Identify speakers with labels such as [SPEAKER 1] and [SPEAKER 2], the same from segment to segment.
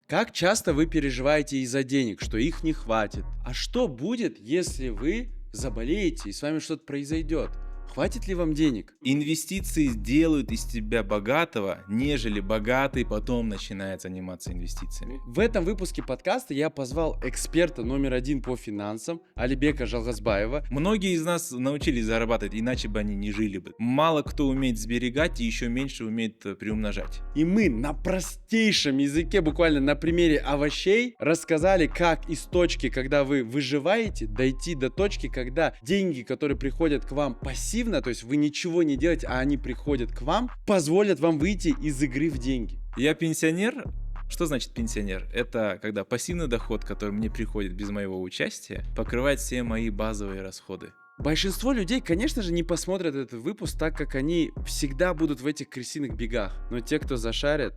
[SPEAKER 1] Как часто вы переживаете из-за денег, что их не хватит? А что будет, если вы заболеете и с вами что-то произойдет? Хватит ли вам денег?
[SPEAKER 2] Инвестиции делают из тебя богатого, нежели богатый потом начинает заниматься инвестициями.
[SPEAKER 1] В этом выпуске подкаста я позвал эксперта номер один по финансам Алибека Жалгазбаева.
[SPEAKER 2] Многие из нас научились зарабатывать, иначе бы они не жили бы. Мало кто умеет сберегать и еще меньше умеет приумножать.
[SPEAKER 1] И мы на простейшем языке, буквально на примере овощей, рассказали, как из точки, когда вы выживаете, дойти до точки, когда деньги, которые приходят к вам пассивно, то есть вы ничего не делаете, а они приходят к вам, позволят вам выйти из игры в деньги.
[SPEAKER 2] Я пенсионер. Что значит пенсионер? Это когда пассивный доход, который мне приходит без моего участия, покрывает все мои базовые расходы.
[SPEAKER 1] Большинство людей, конечно же, не посмотрят этот выпуск, так как они всегда будут в этих крысиных бегах. Но те, кто зашарят,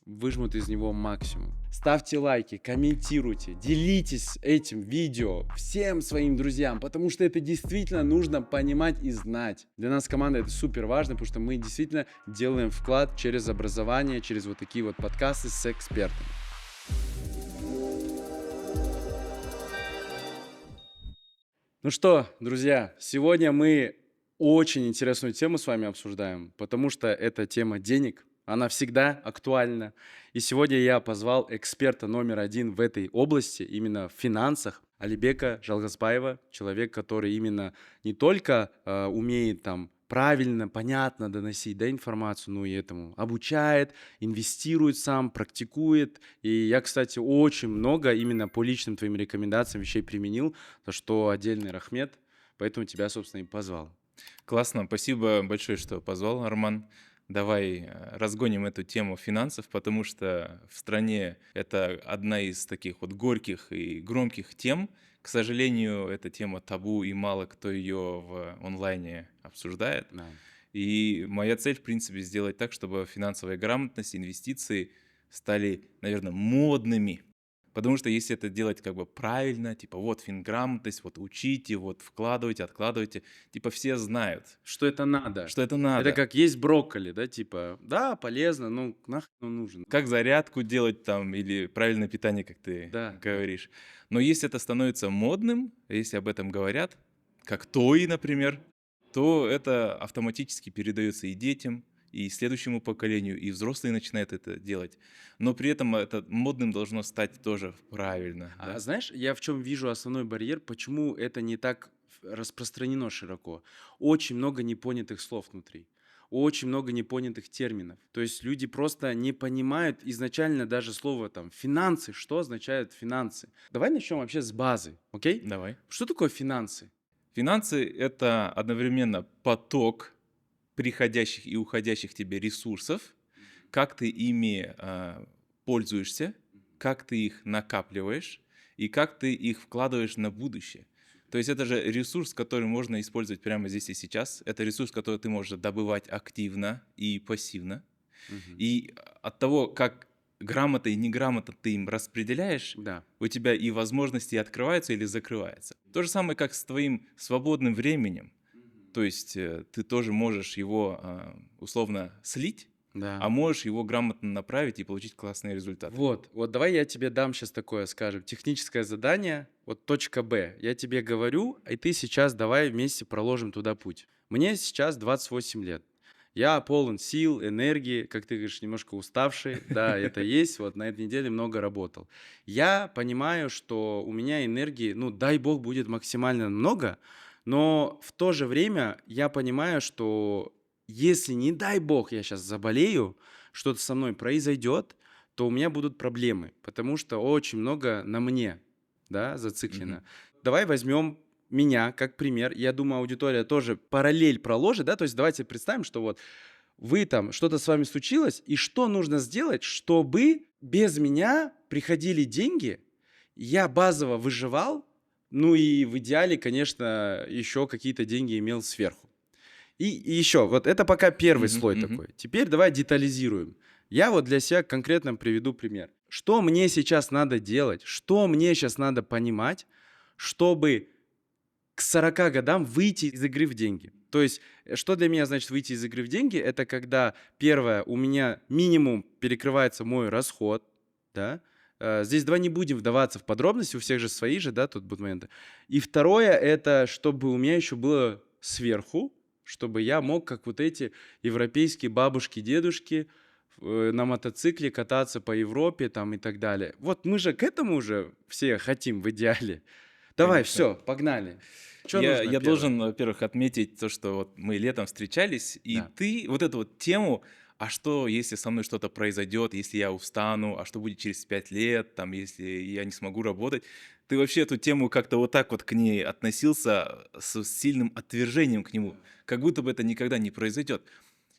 [SPEAKER 1] выжмут из него максимум. Ставьте лайки, комментируйте, делитесь этим видео всем своим друзьям, потому что это действительно нужно понимать и знать. Для нас команда это супер важно, потому что мы действительно делаем вклад через образование, через вот такие вот подкасты с экспертами. Ну что, друзья, сегодня мы очень интересную тему с вами обсуждаем, потому что это тема денег. Она всегда актуальна. И сегодня я позвал эксперта номер один в этой области, именно в финансах, Алибека Жалгазбаева, человек, который именно не только умеет там правильно, понятно доносить информацию, но и этому обучает, инвестирует сам, практикует. И я, кстати, очень много именно по личным твоим рекомендациям вещей применил, за что отдельный рахмет, поэтому тебя, собственно, и позвал.
[SPEAKER 2] Классно, спасибо большое, что позвал, Арман. Давай разгоним эту тему финансов, потому что в стране это одна из таких вот горьких и громких тем. К сожалению, эта тема табу, и мало кто ее в онлайне обсуждает.
[SPEAKER 1] Да.
[SPEAKER 2] И моя цель, в принципе, сделать так, чтобы финансовая грамотность, инвестиции стали, наверное, модными. Потому что если это делать как бы правильно, типа вот финграмотность, вот учите, вот вкладывайте, откладывайте, типа все знают,
[SPEAKER 1] Что это надо?
[SPEAKER 2] что это
[SPEAKER 1] Это
[SPEAKER 2] надо.
[SPEAKER 1] как есть брокколи, да, типа, да, полезно, ну нахрен он нужен.
[SPEAKER 2] Как зарядку делать там или правильное питание, как ты
[SPEAKER 1] Да,
[SPEAKER 2] говоришь. Но если это становится модным, если об этом говорят, как той, например, то это автоматически передается и детям, и следующему поколению, и взрослые начинают это делать. Но при этом это модным должно стать тоже правильно.
[SPEAKER 1] А
[SPEAKER 2] Да?
[SPEAKER 1] знаешь, я в чем вижу основной барьер, почему это не так распространено широко? Очень много непонятых слов внутри. Очень много непонятых терминов. То есть люди просто не понимают изначально даже слово там финансы, что означают финансы. Давай начнем вообще с базы, окей?
[SPEAKER 2] Давай.
[SPEAKER 1] Что такое финансы?
[SPEAKER 2] Финансы – это одновременно поток приходящих и уходящих тебе ресурсов, как ты ими пользуешься, как ты их накапливаешь и как ты их вкладываешь на будущее. То есть это же ресурс, который можно использовать прямо здесь и сейчас. Это ресурс, который ты можешь добывать активно и пассивно.
[SPEAKER 1] Мгм.
[SPEAKER 2] И от того, как грамотно и неграмотно ты им распределяешь,
[SPEAKER 1] Да.
[SPEAKER 2] у тебя и возможности открываются или закрываются. То же самое, как с твоим свободным временем. То есть ты тоже можешь его условно слить,
[SPEAKER 1] Да.
[SPEAKER 2] а можешь его грамотно направить и получить классный результат.
[SPEAKER 1] Вот давай я тебе дам сейчас такое, скажем, техническое задание, вот точка Б. Я тебе говорю, и ты сейчас давай вместе проложим туда путь. Мне сейчас 28 лет. Я полон сил, энергии, как ты говоришь, немножко уставший. Да, это есть. Вот на этой неделе много работал. Я понимаю, что у меня энергии, ну, дай бог, будет максимально много, но в то же время я понимаю, что если, не дай бог, я сейчас заболею, что-то со мной произойдет, то у меня будут проблемы, потому что очень много на мне, да, зациклено.
[SPEAKER 2] Мгм.
[SPEAKER 1] Давай возьмем меня как пример. Я думаю, аудитория тоже параллель проложит, да, то есть давайте представим, что вот вы там, что-то с вами случилось, и что нужно сделать, чтобы без меня приходили деньги, я базово выживал, ну и в идеале, конечно, еще какие-то деньги имел сверху. И еще, вот это пока первый
[SPEAKER 2] Мгм,
[SPEAKER 1] слой
[SPEAKER 2] мгм.
[SPEAKER 1] такой. Теперь давай детализируем. Я вот для себя конкретно приведу пример. Что мне сейчас надо делать, что мне сейчас надо понимать, чтобы к 40 годам выйти из игры в деньги. То есть, что для меня значит выйти из игры в деньги? Это когда, первое, у меня минимум перекрывается мой расход, да, Здесь давай не будем вдаваться в подробности, у всех же свои же, да, тут будут моменты. И второе, это чтобы у меня еще было сверху, чтобы я мог, как вот эти европейские бабушки, дедушки, на мотоцикле кататься по Европе там и так далее. Вот мы же к этому уже все хотим в идеале. Давай,
[SPEAKER 2] Конечно.
[SPEAKER 1] все, погнали. Что
[SPEAKER 2] Я,
[SPEAKER 1] нужно
[SPEAKER 2] я
[SPEAKER 1] первое?
[SPEAKER 2] должен, во-первых, отметить то, что вот мы летом встречались, и
[SPEAKER 1] Да.
[SPEAKER 2] ты вот эту вот тему, а что, если со мной что-то произойдет, если я устану, а что будет через 5 лет, там, если я не смогу работать, ты вообще эту тему как-то вот так вот к ней относился с сильным отвержением к нему, как будто бы это никогда не произойдет.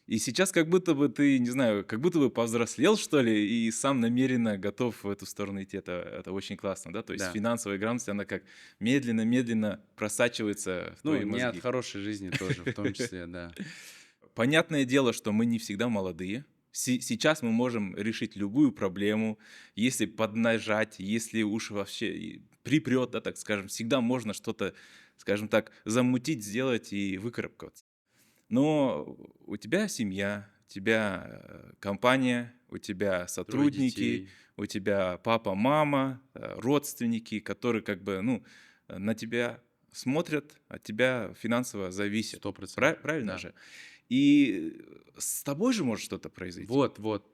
[SPEAKER 2] И сейчас как будто бы ты, не знаю, как будто бы повзрослел, что ли, и сам намеренно готов в эту сторону идти. Это очень классно, да? То есть
[SPEAKER 1] Да.
[SPEAKER 2] финансовая грамотность, она как медленно-медленно просачивается в
[SPEAKER 1] Ну,
[SPEAKER 2] твои
[SPEAKER 1] не от
[SPEAKER 2] мозги.
[SPEAKER 1] хорошей жизни тоже, в том числе, да.
[SPEAKER 2] Понятное дело, что мы не всегда молодые. Сейчас мы можем решить любую проблему, если поднажать, если уж вообще припрет, да, так скажем, всегда можно что-то, скажем так, замутить, сделать и выкарабкаться. Но у тебя семья, у тебя компания, у тебя
[SPEAKER 1] Трое
[SPEAKER 2] сотрудники,
[SPEAKER 1] детей.
[SPEAKER 2] у тебя папа, мама, родственники, которые как бы, ну, на тебя смотрят, от тебя финансово зависят.
[SPEAKER 1] 100%.
[SPEAKER 2] Правильно
[SPEAKER 1] Да.
[SPEAKER 2] же? И с тобой же может что-то произойти.
[SPEAKER 1] Вот.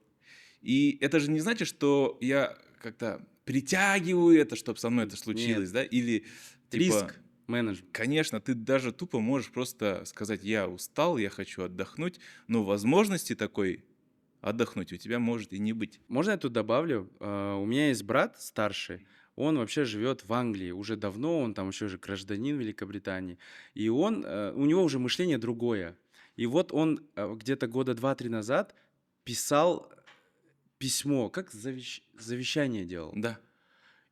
[SPEAKER 2] И это же не значит, что я как-то притягиваю это, чтобы со мной это случилось,
[SPEAKER 1] Нет.
[SPEAKER 2] да? Или типа...
[SPEAKER 1] Риск менеджмент.
[SPEAKER 2] Конечно, ты даже тупо можешь просто сказать: я устал, я хочу отдохнуть, но возможности такой отдохнуть у тебя может и не быть.
[SPEAKER 1] Можно я тут добавлю? У меня есть брат старший, он вообще живет в Англии уже давно, он там еще же гражданин Великобритании, и у него уже мышление другое. И вот он где-то года 2-3 назад писал письмо, как завещание делал.
[SPEAKER 2] Да,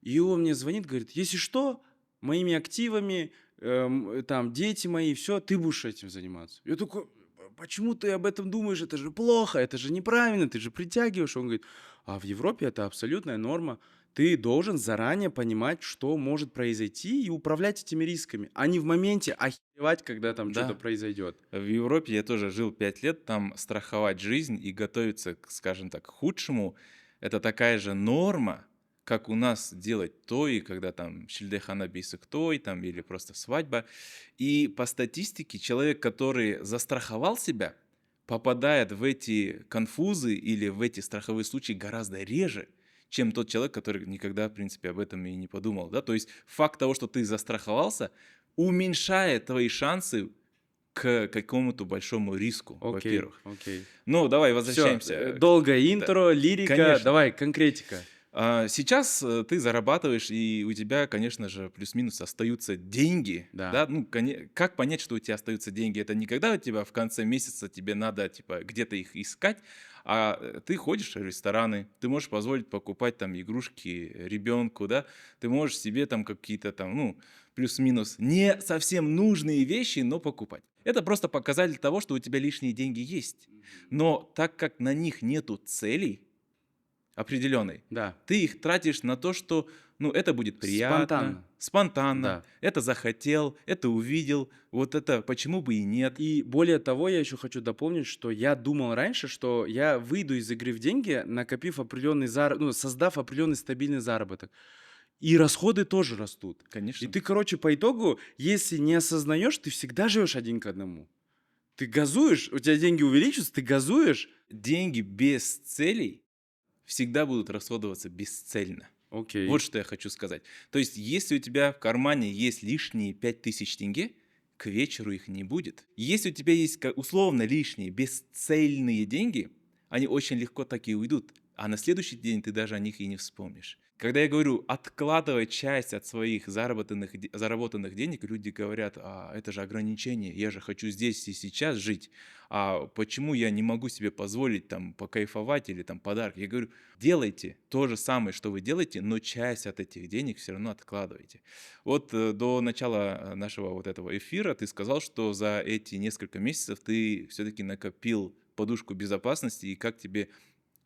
[SPEAKER 1] И он мне звонит, говорит, если что, моими активами, там, дети мои, все, ты будешь этим заниматься. Я такой, почему ты об этом думаешь? Это же плохо, это же неправильно, ты же притягиваешь. Он говорит, а в Европе это абсолютная норма. Ты должен заранее понимать, что может произойти, и управлять этими рисками, а не в моменте охеревать, когда там что-то
[SPEAKER 2] да.
[SPEAKER 1] произойдет.
[SPEAKER 2] В Европе я тоже жил 5 лет, там страховать жизнь и готовиться, скажем так, к худшему, это такая же норма, как у нас делать той, когда там шильдехана бейсик той, там, или просто свадьба. И по статистике человек, который застраховал себя, попадает в эти конфузы или в эти страховые случаи гораздо реже, чем тот человек, который никогда, в принципе, об этом и не подумал. Да? То есть факт того, что ты застраховался, уменьшает твои шансы к какому-то большому риску,
[SPEAKER 1] Окей,
[SPEAKER 2] во-первых.
[SPEAKER 1] окей.
[SPEAKER 2] Ну, давай
[SPEAKER 1] Все,
[SPEAKER 2] возвращаемся.
[SPEAKER 1] долгое интро, лирика,
[SPEAKER 2] Конечно.
[SPEAKER 1] давай, конкретика.
[SPEAKER 2] Сейчас ты зарабатываешь, и у тебя, конечно же, плюс-минус остаются деньги.
[SPEAKER 1] Да.
[SPEAKER 2] Да? Ну, как понять, что у тебя остаются деньги? Это не когда у тебя в конце месяца тебе надо типа где-то их искать, а ты ходишь в рестораны, ты можешь позволить покупать там игрушки ребенку, да? Ты можешь себе там какие-то там, ну, плюс-минус не совсем нужные вещи, но покупать. Это просто показатель того, что у тебя лишние деньги есть. Но так как на них нету целей определенной,
[SPEAKER 1] Да.
[SPEAKER 2] ты их тратишь на то, что, ну, это будет приятно, спонтанно,
[SPEAKER 1] Да.
[SPEAKER 2] это захотел, это увидел, вот это почему бы и нет.
[SPEAKER 1] И более того, я еще хочу дополнить, что я думал раньше, что я выйду из игры в деньги, накопив определенный создав определенный стабильный заработок. И расходы тоже растут. И
[SPEAKER 2] Конечно.
[SPEAKER 1] ты, короче, по итогу, если не осознаешь, ты всегда живешь один к одному. Ты газуешь, у тебя деньги увеличиваются, ты газуешь.
[SPEAKER 2] Деньги без целей всегда будут расходоваться бесцельно.
[SPEAKER 1] Окей.
[SPEAKER 2] Вот что я хочу сказать. То есть, если у тебя в кармане есть лишние 5000 тенге, к вечеру их не будет. Если у тебя есть условно лишние бесцельные деньги, они очень легко так и уйдут, а на следующий день ты даже о них и не вспомнишь. Когда я говорю откладывать часть от своих заработанных денег, люди говорят: это же ограничение, я же хочу здесь и сейчас жить, а почему я не могу себе позволить там покайфовать или там подарок? Я говорю: делайте то же самое, что вы делаете, но часть от этих денег все равно откладывайте. Вот до начала нашего вот этого эфира ты сказал, что за эти несколько месяцев ты все-таки накопил подушку безопасности, и как тебе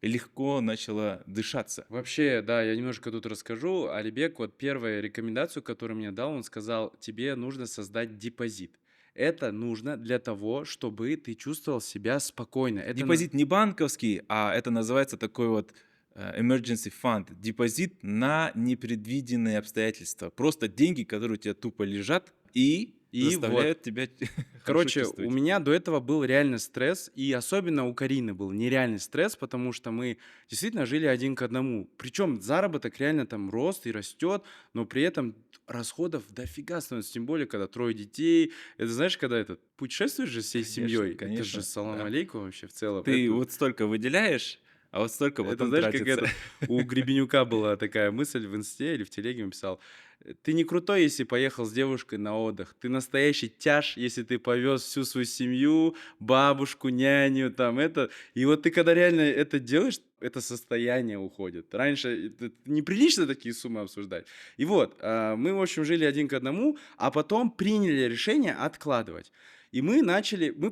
[SPEAKER 2] легко начало дышаться.
[SPEAKER 1] Вообще, да, я немножко тут расскажу. Алибек, вот первую рекомендацию, которую мне дал, он сказал, тебе нужно создать депозит. Это нужно для того, чтобы ты чувствовал себя спокойно.
[SPEAKER 2] Депозит не банковский, а это называется такой вот emergency fund, депозит на непредвиденные обстоятельства. Просто деньги, которые у тебя тупо лежат и
[SPEAKER 1] И вот,
[SPEAKER 2] заставляют тебя хорошо
[SPEAKER 1] короче, у
[SPEAKER 2] чувствовать.
[SPEAKER 1] меня до этого был реально стресс, и особенно у Карины был нереальный стресс, потому что мы действительно жили один к одному. Причем заработок реально там рост и растет, но при этом расходов дофига становится, тем более, когда трое детей. Это знаешь, когда это путешествуешь же всей
[SPEAKER 2] Конечно,
[SPEAKER 1] семьей, это же
[SPEAKER 2] конечно,
[SPEAKER 1] салам
[SPEAKER 2] да.
[SPEAKER 1] алейкум вообще в целом.
[SPEAKER 2] Ты вот столько выделяешь, а вот столько
[SPEAKER 1] Это
[SPEAKER 2] потом
[SPEAKER 1] знаешь, как
[SPEAKER 2] тратится.
[SPEAKER 1] этот, у Гребенюка была такая мысль в инсте или в телеге он писал: Ты не крутой, если поехал с девушкой на отдых. Ты настоящий тяж, если ты повез всю свою семью, бабушку, няню, там это. И вот ты когда реально это делаешь, это состояние уходит. Раньше это неприлично такие суммы обсуждать. И вот, мы, в общем, жили один к одному, а потом приняли решение откладывать. И мы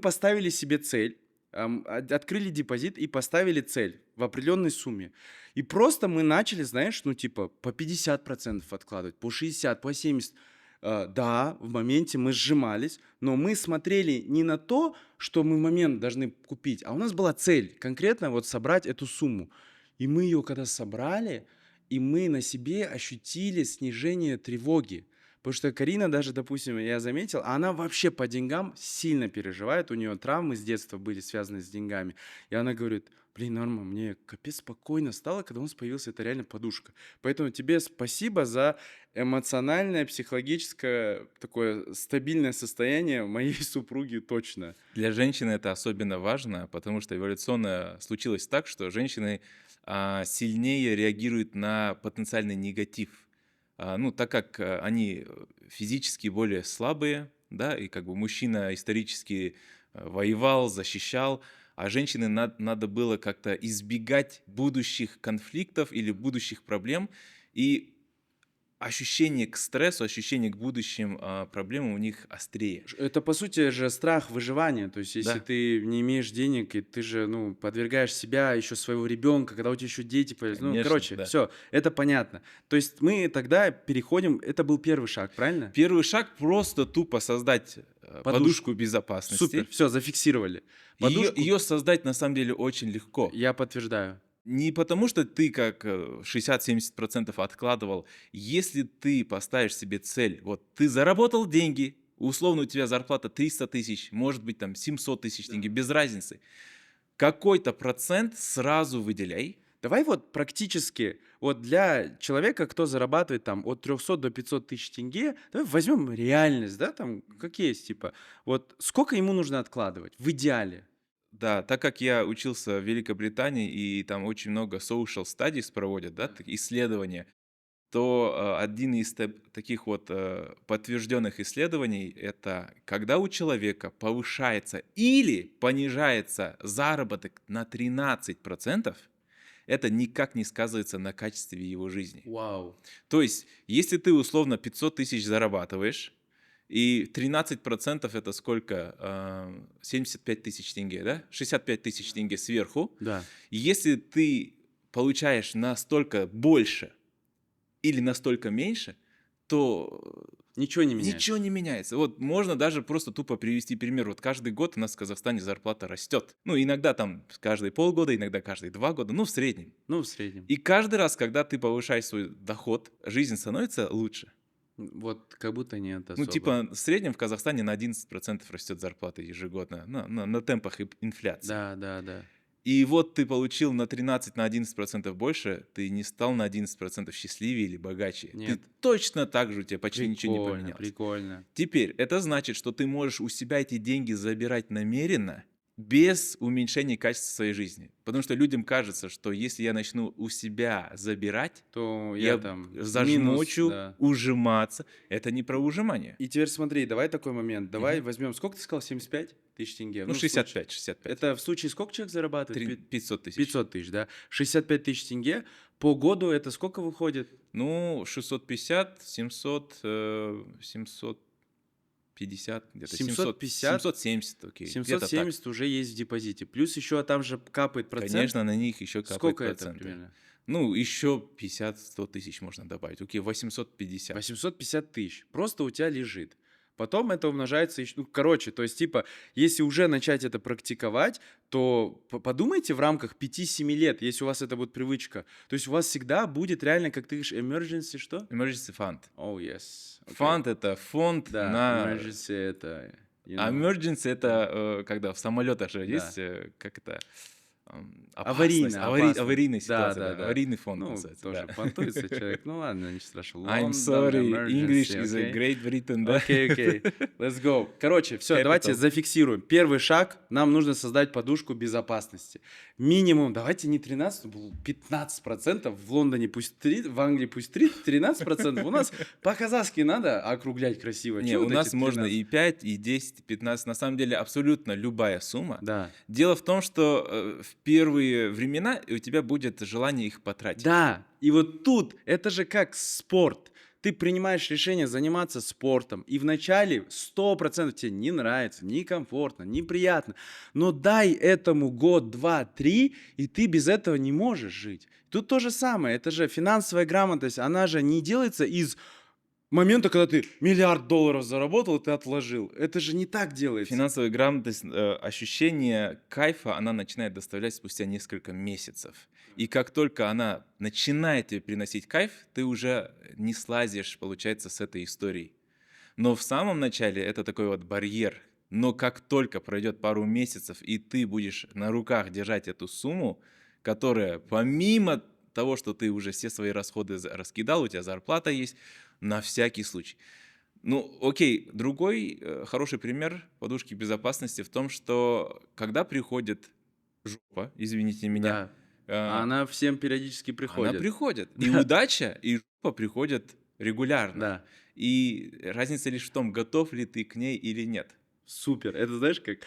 [SPEAKER 1] поставили себе цель, открыли депозит и поставили цель в определенной сумме. И просто мы начали, знаешь, ну типа по 50% откладывать, по 60, по 70. Да, в моменте мы сжимались, но мы смотрели не на то, что мы в момент должны купить, а у нас была цель конкретно вот собрать эту сумму. И мы ее когда собрали, и мы на себе ощутили снижение тревоги. Потому что Карина даже, допустим, я заметил, она вообще по деньгам сильно переживает. У нее травмы с детства были связаны с деньгами. И она говорит: блин, Норма, мне капец спокойно стало, когда у нас появилась эта реально подушка. Поэтому тебе спасибо за эмоциональное, психологическое, такое стабильное состояние моей супруги точно.
[SPEAKER 2] Для женщины это особенно важно, потому что эволюционно случилось так, что женщины сильнее реагируют на потенциальный негатив. Ну, так как они физически более слабые, да, и как бы мужчина исторически воевал, защищал, а женщины надо было как-то избегать будущих конфликтов или будущих проблем, и ощущение к стрессу, ощущение к будущим проблемам у них острее.
[SPEAKER 1] Это, по сути же, страх выживания. То есть, если
[SPEAKER 2] Да,
[SPEAKER 1] ты не имеешь денег, и ты же, ну, подвергаешь себя, еще своего ребенка, когда у тебя еще дети появятся. Ну,
[SPEAKER 2] конечно,
[SPEAKER 1] короче,
[SPEAKER 2] да.
[SPEAKER 1] все, это понятно. То есть, мы тогда переходим, это был первый шаг, правильно?
[SPEAKER 2] Первый шаг просто тупо создать подушку
[SPEAKER 1] Супер,
[SPEAKER 2] безопасности.
[SPEAKER 1] все, зафиксировали. Подушку
[SPEAKER 2] Ее создать на самом деле очень легко.
[SPEAKER 1] я подтверждаю.
[SPEAKER 2] Не потому, что ты как 60-70% откладывал. Если ты поставишь себе цель, вот ты заработал деньги, условно у тебя зарплата 300 тысяч, может быть там 700 тысяч тенге, без разницы. Какой-то процент сразу выделяй.
[SPEAKER 1] Давай вот практически, вот для человека, кто зарабатывает там от 300 до 500 тысяч тенге, давай возьмем реальность, да, там, как есть, типа, вот сколько ему нужно откладывать в идеале?
[SPEAKER 2] Да, так как я учился в Великобритании, и там очень много social studies проводят, да, исследования, то один из таких вот подтвержденных исследований — это когда у человека повышается или понижается заработок на 13%, это никак не сказывается на качестве его жизни.
[SPEAKER 1] Вау.
[SPEAKER 2] То есть, если ты условно 500 тысяч зарабатываешь, и 13% это сколько? 75 тысяч тенге, да? 65 тысяч тенге сверху.
[SPEAKER 1] Да.
[SPEAKER 2] Если ты получаешь настолько больше или настолько меньше, то
[SPEAKER 1] Ничего не меняется.
[SPEAKER 2] ничего не меняется. Вот можно даже просто тупо привести пример. Вот каждый год у нас в Казахстане зарплата растет. Ну, иногда там каждые полгода, иногда каждые 2 года, ну, в среднем.
[SPEAKER 1] Ну, в среднем.
[SPEAKER 2] И каждый раз, когда ты повышаешь свой доход, жизнь становится лучше.
[SPEAKER 1] Вот как будто нет
[SPEAKER 2] Ну,
[SPEAKER 1] особо.
[SPEAKER 2] типа, в среднем в Казахстане на 11% растет зарплата ежегодно, на темпах инфляции.
[SPEAKER 1] Да, да, да.
[SPEAKER 2] И вот ты получил на 13, на 11% больше, ты не стал на 11% счастливее или богаче.
[SPEAKER 1] Нет.
[SPEAKER 2] Ты точно так же, у тебя почти ничего не
[SPEAKER 1] Прикольно,
[SPEAKER 2] поменялось.
[SPEAKER 1] прикольно.
[SPEAKER 2] Теперь, это значит, что ты можешь у себя эти деньги забирать намеренно, без уменьшения качества своей жизни. Потому что людям кажется, что если я начну у себя забирать,
[SPEAKER 1] То я
[SPEAKER 2] я
[SPEAKER 1] там минус,
[SPEAKER 2] зажмочу,
[SPEAKER 1] да.
[SPEAKER 2] ужиматься. Это не про ужимание.
[SPEAKER 1] И теперь смотри, давай такой момент. Давай
[SPEAKER 2] Мгм.
[SPEAKER 1] возьмем, сколько ты сказал, 75 тысяч тенге?
[SPEAKER 2] Ну,
[SPEAKER 1] в случае-
[SPEAKER 2] 65, 65.
[SPEAKER 1] Это в случае сколько человек зарабатывает?
[SPEAKER 2] 500 тысяч.
[SPEAKER 1] 500 тысяч, да? 65 тысяч тенге. По году это сколько выходит?
[SPEAKER 2] Ну, 650, 700, 750, где-то
[SPEAKER 1] 750,
[SPEAKER 2] 770, окей, где-то так.
[SPEAKER 1] 770 уже есть в депозите. Плюс еще там же капает процент.
[SPEAKER 2] Конечно, на них еще капают
[SPEAKER 1] Сколько это
[SPEAKER 2] проценты.
[SPEAKER 1] примерно?
[SPEAKER 2] Ну, еще 50-100 тысяч можно добавить. Окей, 850.
[SPEAKER 1] 850 тысяч. Просто у тебя лежит. Потом это умножается еще, ну, короче, то есть, типа, если уже начать это практиковать, то подумайте в рамках 5-7 лет, если у вас это будет привычка. То есть у вас всегда будет реально, как ты говоришь, emergency что?
[SPEAKER 2] Emergency fund.
[SPEAKER 1] Oh, yes. Окей.
[SPEAKER 2] Fund — это фонд
[SPEAKER 1] Да,
[SPEAKER 2] на...
[SPEAKER 1] emergency это,
[SPEAKER 2] А emergency — это когда в самолетах же
[SPEAKER 1] да.
[SPEAKER 2] есть, как это, опасность,
[SPEAKER 1] Аварийно, опасно.
[SPEAKER 2] аварийная
[SPEAKER 1] Да,
[SPEAKER 2] ситуация,
[SPEAKER 1] да,
[SPEAKER 2] да,
[SPEAKER 1] да.
[SPEAKER 2] аварийный фонд
[SPEAKER 1] Ну,
[SPEAKER 2] называется,
[SPEAKER 1] тоже
[SPEAKER 2] да.
[SPEAKER 1] понтуется человек. Ну ладно, ничего страшного.
[SPEAKER 2] I'm
[SPEAKER 1] London
[SPEAKER 2] sorry, English
[SPEAKER 1] emergency,
[SPEAKER 2] is a
[SPEAKER 1] окей?
[SPEAKER 2] Great Britain, да?
[SPEAKER 1] Окей, окей. Let's go. Короче, все, давайте
[SPEAKER 2] Capital.
[SPEAKER 1] зафиксируем. Первый шаг, нам нужно создать подушку безопасности. Минимум, давайте не 13, 15%. В Лондоне пусть 3, в Англии пусть 3, 13%. У нас по-казахски надо округлять красиво.
[SPEAKER 2] Не,
[SPEAKER 1] Чё
[SPEAKER 2] у
[SPEAKER 1] вот
[SPEAKER 2] нас
[SPEAKER 1] эти
[SPEAKER 2] можно
[SPEAKER 1] 13?
[SPEAKER 2] и 5, и 10, и 15. На самом деле абсолютно любая сумма.
[SPEAKER 1] Да.
[SPEAKER 2] Дело в том, что в первые времена у тебя будет желание их потратить.
[SPEAKER 1] Да, и вот тут это же как спорт. Ты принимаешь решение заниматься спортом, и вначале 100% тебе не нравится, некомфортно, неприятно. Но дай этому год, два, три, и ты без этого не можешь жить. Тут то же самое, это же финансовая грамотность, она же не делается из момента, когда ты $1 000 000 заработал, и ты отложил. Это же не так делается.
[SPEAKER 2] Финансовая грамотность, ощущение кайфа, она начинает доставлять спустя несколько месяцев. И как только она начинает тебе приносить кайф, ты уже не слазишь, получается, с этой историей. Но в самом начале это такой вот барьер. Но как только пройдет пару месяцев, и ты будешь на руках держать эту сумму, которая помимо того, что ты уже все свои расходы раскидал, у тебя зарплата есть, на всякий случай. Ну, окей, другой хороший пример подушки безопасности в том, что когда приходит жопа, извините меня,
[SPEAKER 1] Да.
[SPEAKER 2] э,
[SPEAKER 1] Она всем периодически
[SPEAKER 2] она
[SPEAKER 1] приходит.
[SPEAKER 2] приходит. И
[SPEAKER 1] Да.
[SPEAKER 2] удача, и жопа приходят регулярно.
[SPEAKER 1] Да.
[SPEAKER 2] И разница лишь в том, готов ли ты к ней или нет.
[SPEAKER 1] Супер. Это знаешь, как...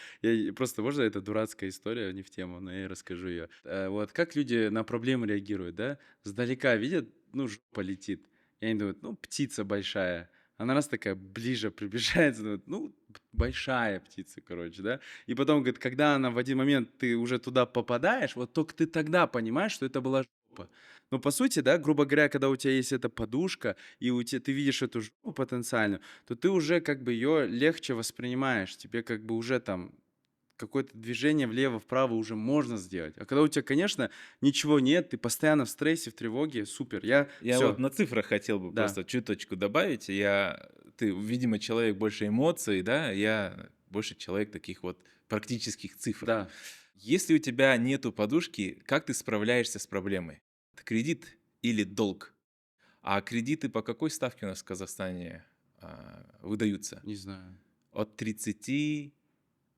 [SPEAKER 1] Просто, можно, это дурацкая история, не в тему, но я расскажу ее. Вот как люди на проблемы реагируют, да? Сдалека видят, ну, жопа летит. И они думают, ну, птица большая. Она раз такая ближе приближается, думают, ну, большая птица, короче, да? И потом, говорит, когда она в один момент, ты уже туда попадаешь, вот только ты тогда понимаешь, что это была жопа. Но по сути, да, грубо говоря, когда у тебя есть эта подушка, и ты видишь эту жопу потенциальную, то ты уже как бы ее легче воспринимаешь. Тебе как бы уже там какое-то движение влево-вправо уже можно сделать. А когда у тебя, конечно, ничего нет, ты постоянно в стрессе, в тревоге, супер.
[SPEAKER 2] Я
[SPEAKER 1] Все,
[SPEAKER 2] вот на цифрах хотел бы
[SPEAKER 1] да.
[SPEAKER 2] просто чуточку добавить. Ты, видимо, человек больше эмоций, да? Я больше человек таких вот практических цифр.
[SPEAKER 1] Да.
[SPEAKER 2] Если у тебя нету подушки, как ты справляешься с проблемой? Это кредит или долг? А кредиты по какой ставке у нас в Казахстане выдаются?
[SPEAKER 1] Не знаю.
[SPEAKER 2] От 30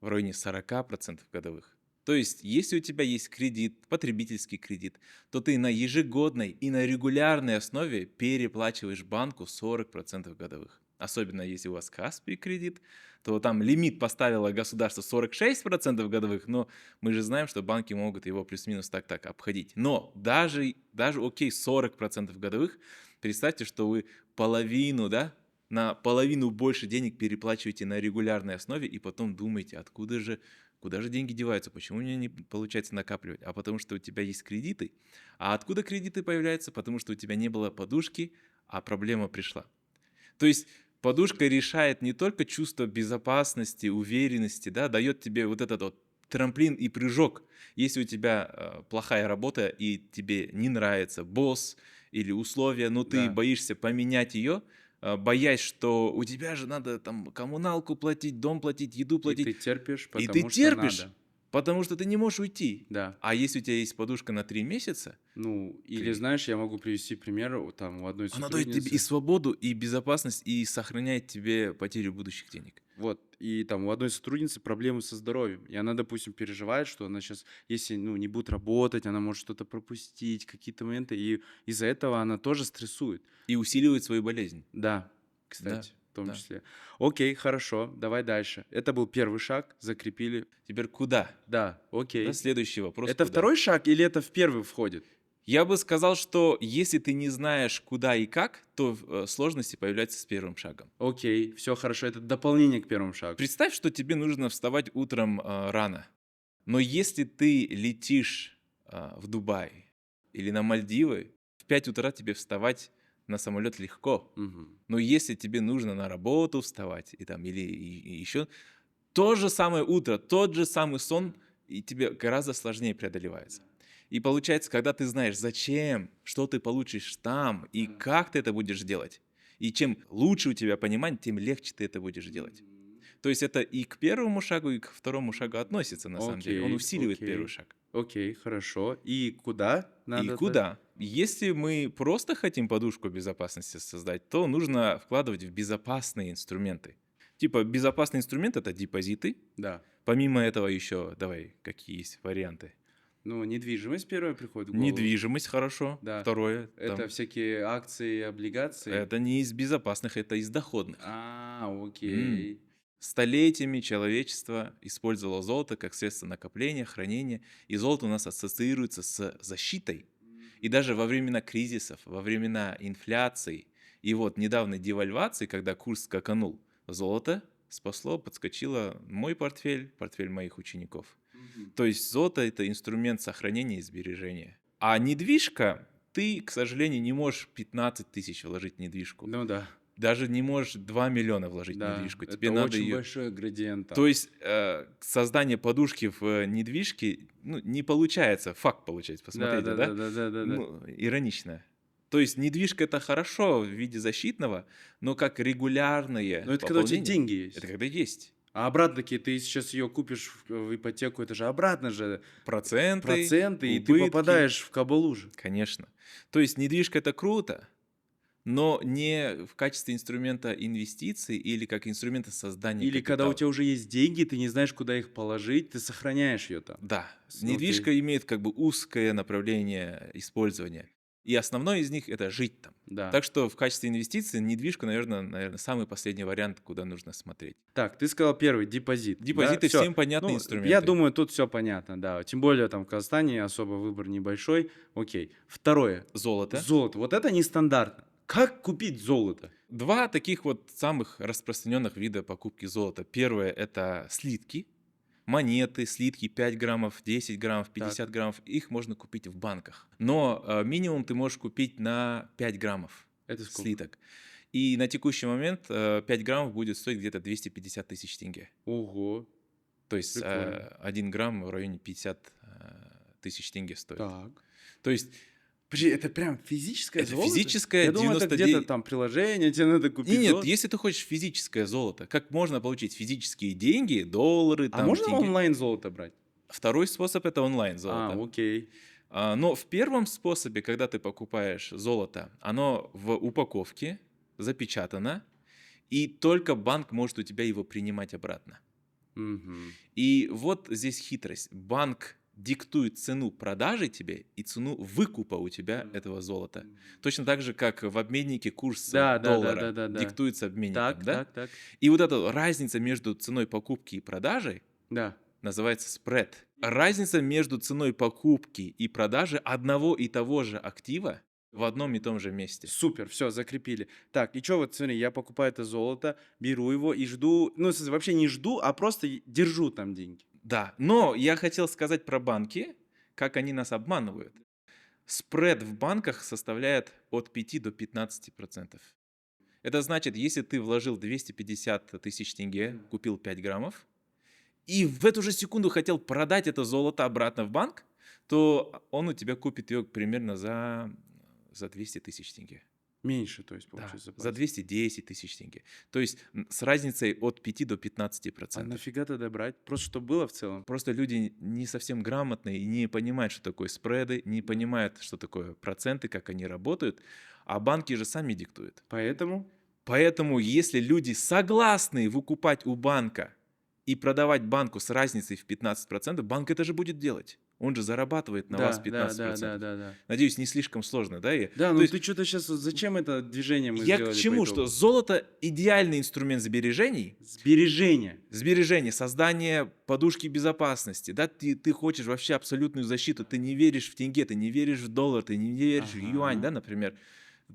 [SPEAKER 2] в районе 40% годовых. То есть, если у тебя есть кредит, потребительский кредит, то ты на ежегодной и на регулярной основе переплачиваешь банку 40% годовых. Особенно если у вас Каспий кредит, то там лимит поставило государство 46% годовых, но мы же знаем, что банки могут его плюс-минус так-так обходить. Но даже окей, 40% годовых, представьте, что вы половину, да, на половину больше денег переплачиваете на регулярной основе и потом думаете, куда же деньги деваются, почему мне не получается накапливать? А потому что у тебя есть кредиты. А откуда кредиты появляются? Потому что у тебя не было подушки, а проблема пришла. То есть подушка решает не только чувство безопасности, уверенности, да, дает тебе вот этот вот трамплин и прыжок. Если у тебя плохая работа и тебе не нравится босс или условия, но ты
[SPEAKER 1] Да.
[SPEAKER 2] боишься поменять ее, боясь, что у тебя же надо там коммуналку платить, дом платить, еду
[SPEAKER 1] И
[SPEAKER 2] платить.
[SPEAKER 1] ты терпишь,
[SPEAKER 2] И
[SPEAKER 1] потому
[SPEAKER 2] ты
[SPEAKER 1] что
[SPEAKER 2] терпишь,
[SPEAKER 1] надо.
[SPEAKER 2] потому что ты не можешь уйти.
[SPEAKER 1] Да.
[SPEAKER 2] А если у тебя есть подушка на 3 месяца,
[SPEAKER 1] Ну, или
[SPEAKER 2] Ты-
[SPEAKER 1] знаешь, я могу привести пример, там, у одной
[SPEAKER 2] она дает тебе и
[SPEAKER 1] сотрудницы.
[SPEAKER 2] свободу, и безопасность, и сохраняет тебе потерю будущих денег.
[SPEAKER 1] Вот, и там у одной сотрудницы проблемы со здоровьем. И она, допустим, переживает, что она сейчас, если, ну, не будет работать, она может что-то пропустить, какие-то моменты. И из-за этого она тоже стрессует.
[SPEAKER 2] И усиливает свою болезнь.
[SPEAKER 1] Да, кстати, в том
[SPEAKER 2] да.
[SPEAKER 1] числе. Окей, хорошо, давай дальше. Это был первый шаг, закрепили.
[SPEAKER 2] Теперь куда?
[SPEAKER 1] Да, окей.
[SPEAKER 2] Да, следующий вопрос.
[SPEAKER 1] Это
[SPEAKER 2] куда?
[SPEAKER 1] второй шаг или это в первый входит?
[SPEAKER 2] Я бы сказал, что если ты не знаешь, куда и как, то сложности появляются с первым шагом.
[SPEAKER 1] Окей, все хорошо, это дополнение к первому шагу.
[SPEAKER 2] Представь, что тебе нужно вставать утром рано. Но если ты летишь в Дубай или на Мальдивы, в 5 утра тебе вставать на самолет легко.
[SPEAKER 1] Мгм.
[SPEAKER 2] Но если тебе нужно на работу вставать или еще, то же самое утро, тот же самый сон, и тебе гораздо сложнее преодолевается. И получается, когда ты знаешь, зачем, что ты получишь там, и как ты это будешь делать, и чем лучше у тебя понимание, тем легче ты это будешь делать. То есть это и к первому шагу, и к второму шагу относится на самом деле. Он
[SPEAKER 1] Окей,
[SPEAKER 2] усиливает первый
[SPEAKER 1] окей,
[SPEAKER 2] шаг.
[SPEAKER 1] окей, хорошо. И куда
[SPEAKER 2] И
[SPEAKER 1] надо так?
[SPEAKER 2] куда? Если мы просто хотим подушку безопасности создать, то нужно вкладывать в безопасные инструменты. Типа безопасный инструмент — это депозиты.
[SPEAKER 1] Да.
[SPEAKER 2] Помимо этого еще, давай, какие есть варианты?
[SPEAKER 1] Ну, недвижимость первая приходит в голову.
[SPEAKER 2] Недвижимость, хорошо.
[SPEAKER 1] Да.
[SPEAKER 2] Второе,
[SPEAKER 1] Это всякие акции и облигации.
[SPEAKER 2] это не из безопасных, это из доходных.
[SPEAKER 1] Окей.
[SPEAKER 2] Столетиями человечество использовало золото как средство накопления, хранения, и золото у нас ассоциируется с защитой. И даже во времена кризисов, во времена инфляции и вот недавней девальвации, когда курс скаканул, золото спасло, подскочило мой портфель моих учеников. То есть золото — это инструмент сохранения и сбережения. А недвижка, ты, к сожалению, не можешь 15 тысяч вложить в недвижку.
[SPEAKER 1] Ну да,
[SPEAKER 2] Даже не можешь 2 миллиона вложить в
[SPEAKER 1] да.
[SPEAKER 2] недвижку.
[SPEAKER 1] Это
[SPEAKER 2] Тебе надо
[SPEAKER 1] очень
[SPEAKER 2] ее...
[SPEAKER 1] большой градиент там.
[SPEAKER 2] То есть создание подушки в недвижке не получается, факт получается, посмотрите, да?
[SPEAKER 1] Да.
[SPEAKER 2] Ну, иронично. То есть недвижка — это хорошо в виде защитного, но как регулярное
[SPEAKER 1] Но это когда у тебя
[SPEAKER 2] пополнение,
[SPEAKER 1] деньги есть.
[SPEAKER 2] это когда есть
[SPEAKER 1] А обратно-таки ты сейчас ее купишь в ипотеку, это же обратно же проценты, и ты
[SPEAKER 2] убытки.
[SPEAKER 1] попадаешь в кабалу же.
[SPEAKER 2] Конечно. То есть недвижка — это круто, но не в качестве инструмента инвестиций или как инструмента создания
[SPEAKER 1] Или когда у
[SPEAKER 2] капитала.
[SPEAKER 1] тебя уже есть деньги, ты не знаешь, куда их положить, ты сохраняешь ее там.
[SPEAKER 2] Да,
[SPEAKER 1] Ну,
[SPEAKER 2] недвижка имеет как бы узкое направление использования. И основное из них — это жить там.
[SPEAKER 1] Да.
[SPEAKER 2] Так что в качестве инвестиции недвижка, наверное, самый последний вариант, куда нужно смотреть.
[SPEAKER 1] Так, ты сказал первый депозит.
[SPEAKER 2] Депозиты
[SPEAKER 1] Всё.
[SPEAKER 2] всем понятные
[SPEAKER 1] Ну,
[SPEAKER 2] инструменты.
[SPEAKER 1] я думаю, тут все понятно, да. Тем более там в Казахстане особо выбор небольшой. Окей. Второе.
[SPEAKER 2] Золото.
[SPEAKER 1] Золото. Вот это нестандартно. Как купить золото?
[SPEAKER 2] Два таких вот самых распространенных вида покупки золота. Первое — это слитки. Монеты, слитки 5 граммов, 10 граммов, 50 граммов. Их можно купить в банках. Но минимум ты можешь купить на 5 граммов
[SPEAKER 1] Это сколько?
[SPEAKER 2] слиток. И на текущий момент 5 граммов будет стоить где-то 250 тысяч тенге.
[SPEAKER 1] Ого.
[SPEAKER 2] То есть
[SPEAKER 1] Прикольно.
[SPEAKER 2] 1 грамм в районе 50 тысяч тенге стоит.
[SPEAKER 1] Так.
[SPEAKER 2] То есть
[SPEAKER 1] Подожди, это прям физическое
[SPEAKER 2] это
[SPEAKER 1] золото?
[SPEAKER 2] физическое
[SPEAKER 1] Я думал, это
[SPEAKER 2] 99...
[SPEAKER 1] где-то там приложение, тебе надо купить
[SPEAKER 2] Нет,
[SPEAKER 1] золото.
[SPEAKER 2] если ты хочешь физическое золото, как можно получить физические деньги, доллары,
[SPEAKER 1] А
[SPEAKER 2] там,
[SPEAKER 1] можно
[SPEAKER 2] тенге?
[SPEAKER 1] онлайн золото брать?
[SPEAKER 2] Второй способ — это онлайн золото.
[SPEAKER 1] Окей.
[SPEAKER 2] Но в первом способе, когда ты покупаешь золото, оно в упаковке запечатано, и только банк может у тебя его принимать обратно.
[SPEAKER 1] Мгм.
[SPEAKER 2] И вот здесь хитрость. Банк диктует цену продажи тебе и цену выкупа у тебя этого золота. Точно так же, как в обменнике курс доллара
[SPEAKER 1] Да.
[SPEAKER 2] диктуется обменником.
[SPEAKER 1] Так.
[SPEAKER 2] И вот эта разница между ценой покупки и продажи
[SPEAKER 1] Да.
[SPEAKER 2] называется спред. Разница между ценой покупки и продажи одного и того же актива в одном и том же месте.
[SPEAKER 1] Супер, все, закрепили. Так, и что вот, смотри, я покупаю это золото, беру его и жду, ну, в смысле, вообще не жду, а просто держу там деньги.
[SPEAKER 2] Да, но я хотел сказать про банки, как они нас обманывают. Спред в банках составляет от 5 до 15%. Это значит, если ты вложил 250 тысяч тенге, купил 5 граммов, и в эту же секунду хотел продать это золото обратно в банк, то он у тебя купит ее примерно за 200 тысяч тенге.
[SPEAKER 1] Меньше, то есть,
[SPEAKER 2] Да,
[SPEAKER 1] получается.
[SPEAKER 2] за 210 тысяч тенге. То есть с разницей от 5 до 15%.
[SPEAKER 1] А нафига тогда брать? Просто чтобы было в целом?
[SPEAKER 2] Просто люди не совсем грамотные и не понимают, что такое спреды, не понимают, что такое проценты, как они работают, а банки же сами диктуют. Поэтому если люди согласны выкупать у банка и продавать банку с разницей в 15%, банк это же будет делать. Он же зарабатывает на вас 15%.
[SPEAKER 1] Да.
[SPEAKER 2] Надеюсь, не слишком сложно, да?
[SPEAKER 1] Да,
[SPEAKER 2] То
[SPEAKER 1] ну
[SPEAKER 2] есть
[SPEAKER 1] ты что-то сейчас, зачем это движение мы
[SPEAKER 2] я
[SPEAKER 1] сделали
[SPEAKER 2] к
[SPEAKER 1] по
[SPEAKER 2] чему?
[SPEAKER 1] итогу?
[SPEAKER 2] Что золото идеальный инструмент сбережений,
[SPEAKER 1] Сбережение.
[SPEAKER 2] создание подушки безопасности. Да, ты хочешь вообще абсолютную защиту, ты не веришь в тенге, ты не веришь в доллар, ты не веришь в юань, да, например.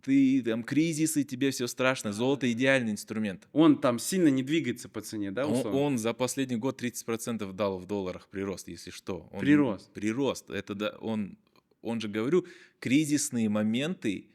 [SPEAKER 2] Ты там кризисы, тебе все страшно. Золото идеальный инструмент.
[SPEAKER 1] Он там сильно не двигается по цене, да, условно?
[SPEAKER 2] Он за последний год 30% дал в долларах прирост, если что.
[SPEAKER 1] Прирост.
[SPEAKER 2] Это да, он же, говорю, кризисные моменты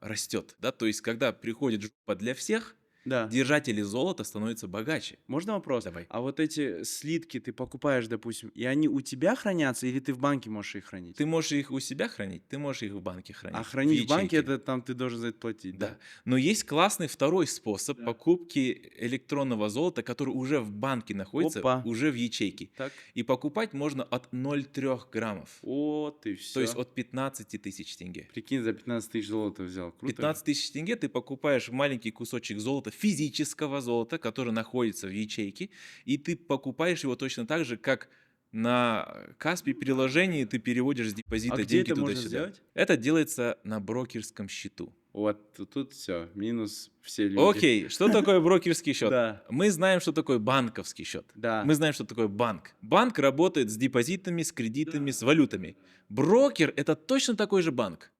[SPEAKER 2] растет, да, то есть когда приходит жопа для всех,
[SPEAKER 1] Да.
[SPEAKER 2] держатели золота становятся богаче.
[SPEAKER 1] Можно вопрос?
[SPEAKER 2] Давай.
[SPEAKER 1] А вот эти слитки ты покупаешь, допустим, и они у тебя хранятся, или ты в банке можешь их хранить?
[SPEAKER 2] Ты можешь их у себя хранить, ты можешь их в банке
[SPEAKER 1] А
[SPEAKER 2] хранить,
[SPEAKER 1] хранить в банке,
[SPEAKER 2] ячейке.
[SPEAKER 1] это там ты должен за это платить, да?
[SPEAKER 2] Да. Но есть классный второй способ покупки электронного золота, который уже в банке находится,
[SPEAKER 1] Опа.
[SPEAKER 2] уже в ячейке.
[SPEAKER 1] Так.
[SPEAKER 2] И покупать можно от 0,3 граммов,
[SPEAKER 1] Вот и
[SPEAKER 2] то есть
[SPEAKER 1] все.
[SPEAKER 2] от 15 тысяч тенге.
[SPEAKER 1] Прикинь, за 15 тысяч золота взял. Круто.
[SPEAKER 2] 15 тысяч тенге ты покупаешь маленький кусочек золота, физического золота, который находится в ячейке, и ты покупаешь его точно так же, как на Каспи приложении ты переводишь с депозита
[SPEAKER 1] А где
[SPEAKER 2] деньги
[SPEAKER 1] это можно
[SPEAKER 2] туда-сюда.
[SPEAKER 1] сделать?
[SPEAKER 2] Это делается на брокерском счету.
[SPEAKER 1] Вот тут все, минус все люди.
[SPEAKER 2] Окей, что такое брокерский счет?
[SPEAKER 1] Да.
[SPEAKER 2] Мы знаем, что такое банковский счет.
[SPEAKER 1] Да.
[SPEAKER 2] Мы знаем, что такое банк. Банк работает с депозитами, с кредитами, с валютами. Брокер – это точно такой же банк,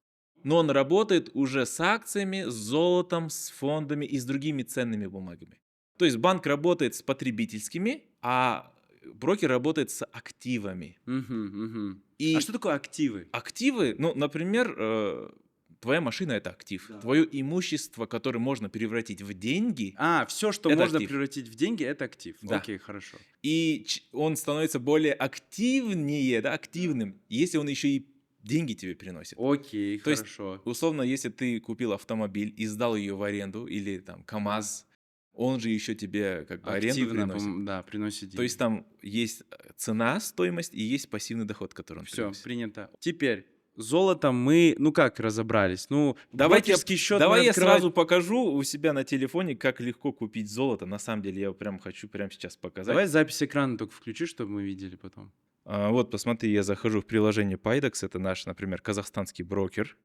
[SPEAKER 2] но он работает уже с акциями, с золотом, с фондами и с другими ценными бумагами. То есть банк работает с потребительскими, а брокер работает с активами.
[SPEAKER 1] Мгм.
[SPEAKER 2] И
[SPEAKER 1] А что такое активы?
[SPEAKER 2] активы, ну, например, твоя машина – это актив.
[SPEAKER 1] Да.
[SPEAKER 2] Твое имущество, которое можно превратить в деньги,
[SPEAKER 1] А, все, что
[SPEAKER 2] Это
[SPEAKER 1] можно
[SPEAKER 2] актив.
[SPEAKER 1] превратить в деньги, это актив.
[SPEAKER 2] Да.
[SPEAKER 1] Окей, хорошо.
[SPEAKER 2] и он становится более активнее, да, активным, если он еще и деньги тебе приносит.
[SPEAKER 1] Окей,
[SPEAKER 2] То есть,
[SPEAKER 1] хорошо.
[SPEAKER 2] Условно, если ты купил автомобиль и сдал ее в аренду, или там КАМАЗ, он же еще тебе как бы аренду
[SPEAKER 1] Активно,
[SPEAKER 2] приносит.
[SPEAKER 1] да, приносит деньги.
[SPEAKER 2] То есть там есть цена, стоимость и есть пассивный доход, который он
[SPEAKER 1] Все,
[SPEAKER 2] приносит.
[SPEAKER 1] принято. Теперь, золото мы, ну как разобрались? Ну,
[SPEAKER 2] Давайте
[SPEAKER 1] брокерский счет
[SPEAKER 2] давай
[SPEAKER 1] мы
[SPEAKER 2] я
[SPEAKER 1] открывать-
[SPEAKER 2] сразу покажу у себя на телефоне, как легко купить золото. На самом деле я прям хочу прямо сейчас показать.
[SPEAKER 1] Давай запись экрана только включи, чтобы мы видели потом.
[SPEAKER 2] Вот, посмотри, я захожу в приложение Paidex, это наш, например, казахстанский брокер.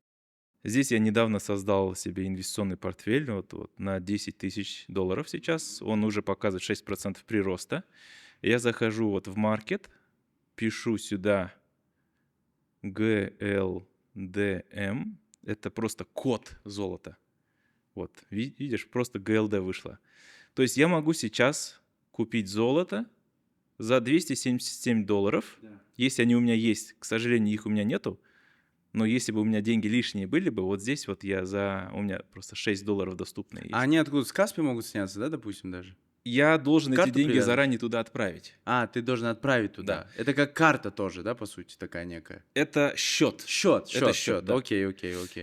[SPEAKER 2] Здесь я недавно создал себе инвестиционный портфель вот на 10 тысяч долларов сейчас. Он уже показывает 6% прироста. Я захожу вот в маркет, пишу сюда GLDM. Это просто код золота. Вот, видишь, просто GLD вышло. То есть я могу сейчас купить золото за 277 долларов. Если они у меня есть, к сожалению, их у меня нету. Но если бы у меня деньги лишние были бы, вот здесь вот у меня просто 6 долларов доступные есть.
[SPEAKER 1] А они откуда, с Каспи могут сняться, да, допустим, даже?
[SPEAKER 2] Я должен эти
[SPEAKER 1] Карту
[SPEAKER 2] деньги
[SPEAKER 1] привязываешь?
[SPEAKER 2] заранее туда отправить.
[SPEAKER 1] А, ты должен отправить туда. Это как карта тоже, да, по сути, такая некая?
[SPEAKER 2] Это счет.
[SPEAKER 1] Счет,
[SPEAKER 2] Это
[SPEAKER 1] счет,
[SPEAKER 2] счет, да.
[SPEAKER 1] Окей.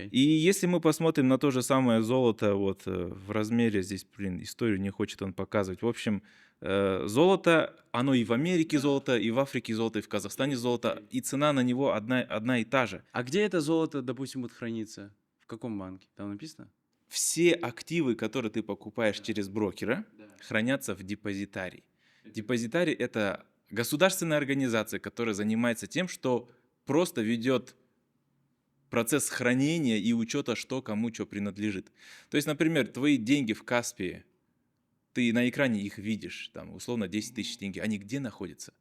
[SPEAKER 2] И если мы посмотрим на то же самое золото вот в размере, здесь, историю не хочет он показывать. В общем, золото, оно и в Америке золото, и в Африке золото, и в Казахстане золото, и цена на него одна и та же.
[SPEAKER 1] А где это золото, допустим, будет храниться? В каком банке? Там написано?
[SPEAKER 2] Все активы, которые ты покупаешь через брокера, хранятся в депозитарии. Депозитарий – это государственная организация, которая занимается тем, что просто ведет процесс хранения и учета, что кому что принадлежит. То есть, например, твои деньги в Каспии, ты на экране их видишь, там, условно, 10 тысяч тенге. Они где находятся?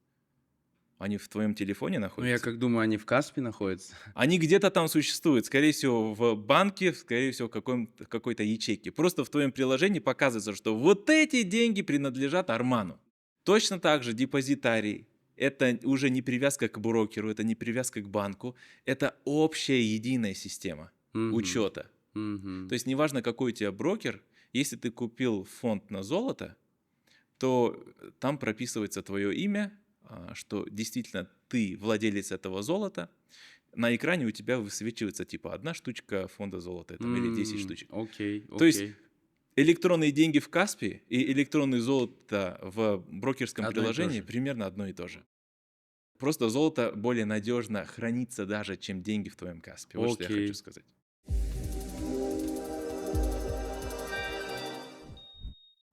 [SPEAKER 2] Они в твоем телефоне
[SPEAKER 1] Ну, я
[SPEAKER 2] находятся?
[SPEAKER 1] как думаю, они в Каспи находятся.
[SPEAKER 2] Они где-то там существуют, скорее всего, в банке, скорее всего, в какой-то ячейке. Просто в твоем приложении показывается, что вот эти деньги принадлежат Арману. Точно так же депозитарий. Это уже не привязка к брокеру, это не привязка к банку. Это общая единая система
[SPEAKER 1] Мгм.
[SPEAKER 2] учета.
[SPEAKER 1] Мгм.
[SPEAKER 2] То есть неважно, какой у тебя брокер, если ты купил фонд на золото, то там прописывается твое имя, что действительно ты владелец этого золота. На экране у тебя высвечивается типа 1 штучка фонда золота там, или 10 штучек.
[SPEAKER 1] Окей,
[SPEAKER 2] То есть
[SPEAKER 1] окей.
[SPEAKER 2] электронные деньги в Каспи и электронное золото в брокерском
[SPEAKER 1] Одно и то
[SPEAKER 2] приложении
[SPEAKER 1] же.
[SPEAKER 2] примерно одно и то же. Просто золото более надежно хранится даже, чем деньги в твоем Каспи. Вот что я
[SPEAKER 1] Окей.
[SPEAKER 2] хочу сказать.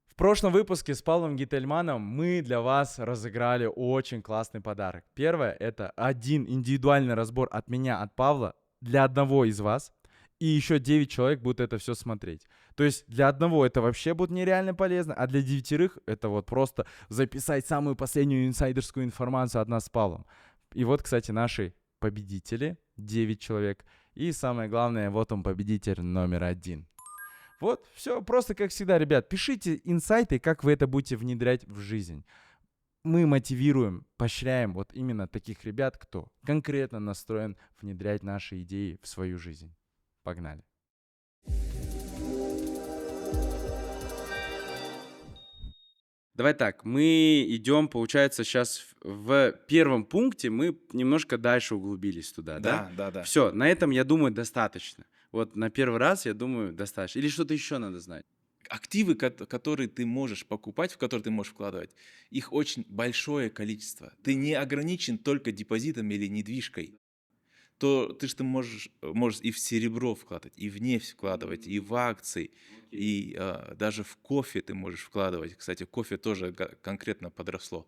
[SPEAKER 3] В прошлом выпуске с Павлом Гительманом мы для вас разыграли очень классный подарок. Первое — это один индивидуальный разбор от меня, от Павла, для одного из вас. И еще 9 человек будут это все смотреть. То есть для одного это вообще будет нереально полезно, а для 9 это вот просто записать самую последнюю инсайдерскую информацию от нас с Павлом. И вот, кстати, наши победители, 9 человек. И самое главное, вот он, победитель номер 1. Вот, все просто как всегда, ребят. Пишите инсайты, как вы это будете внедрять в жизнь. Мы мотивируем, поощряем вот именно таких ребят, кто конкретно настроен внедрять наши идеи в свою жизнь. Погнали.
[SPEAKER 1] Давай так, мы идем, получается, сейчас в первом пункте мы немножко дальше углубились туда, да?
[SPEAKER 2] Да.
[SPEAKER 1] Все, на этом, я думаю, достаточно. Вот на первый раз, я думаю, достаточно. Или что-то еще надо знать?
[SPEAKER 2] Активы, которые ты можешь покупать, в которые ты можешь вкладывать, их очень большое количество. Ты не ограничен только депозитом или недвижкой. То ты можешь и в серебро вкладывать, и в нефть вкладывать, и в акции, и даже в кофе ты можешь вкладывать. Кстати, кофе тоже конкретно подросло.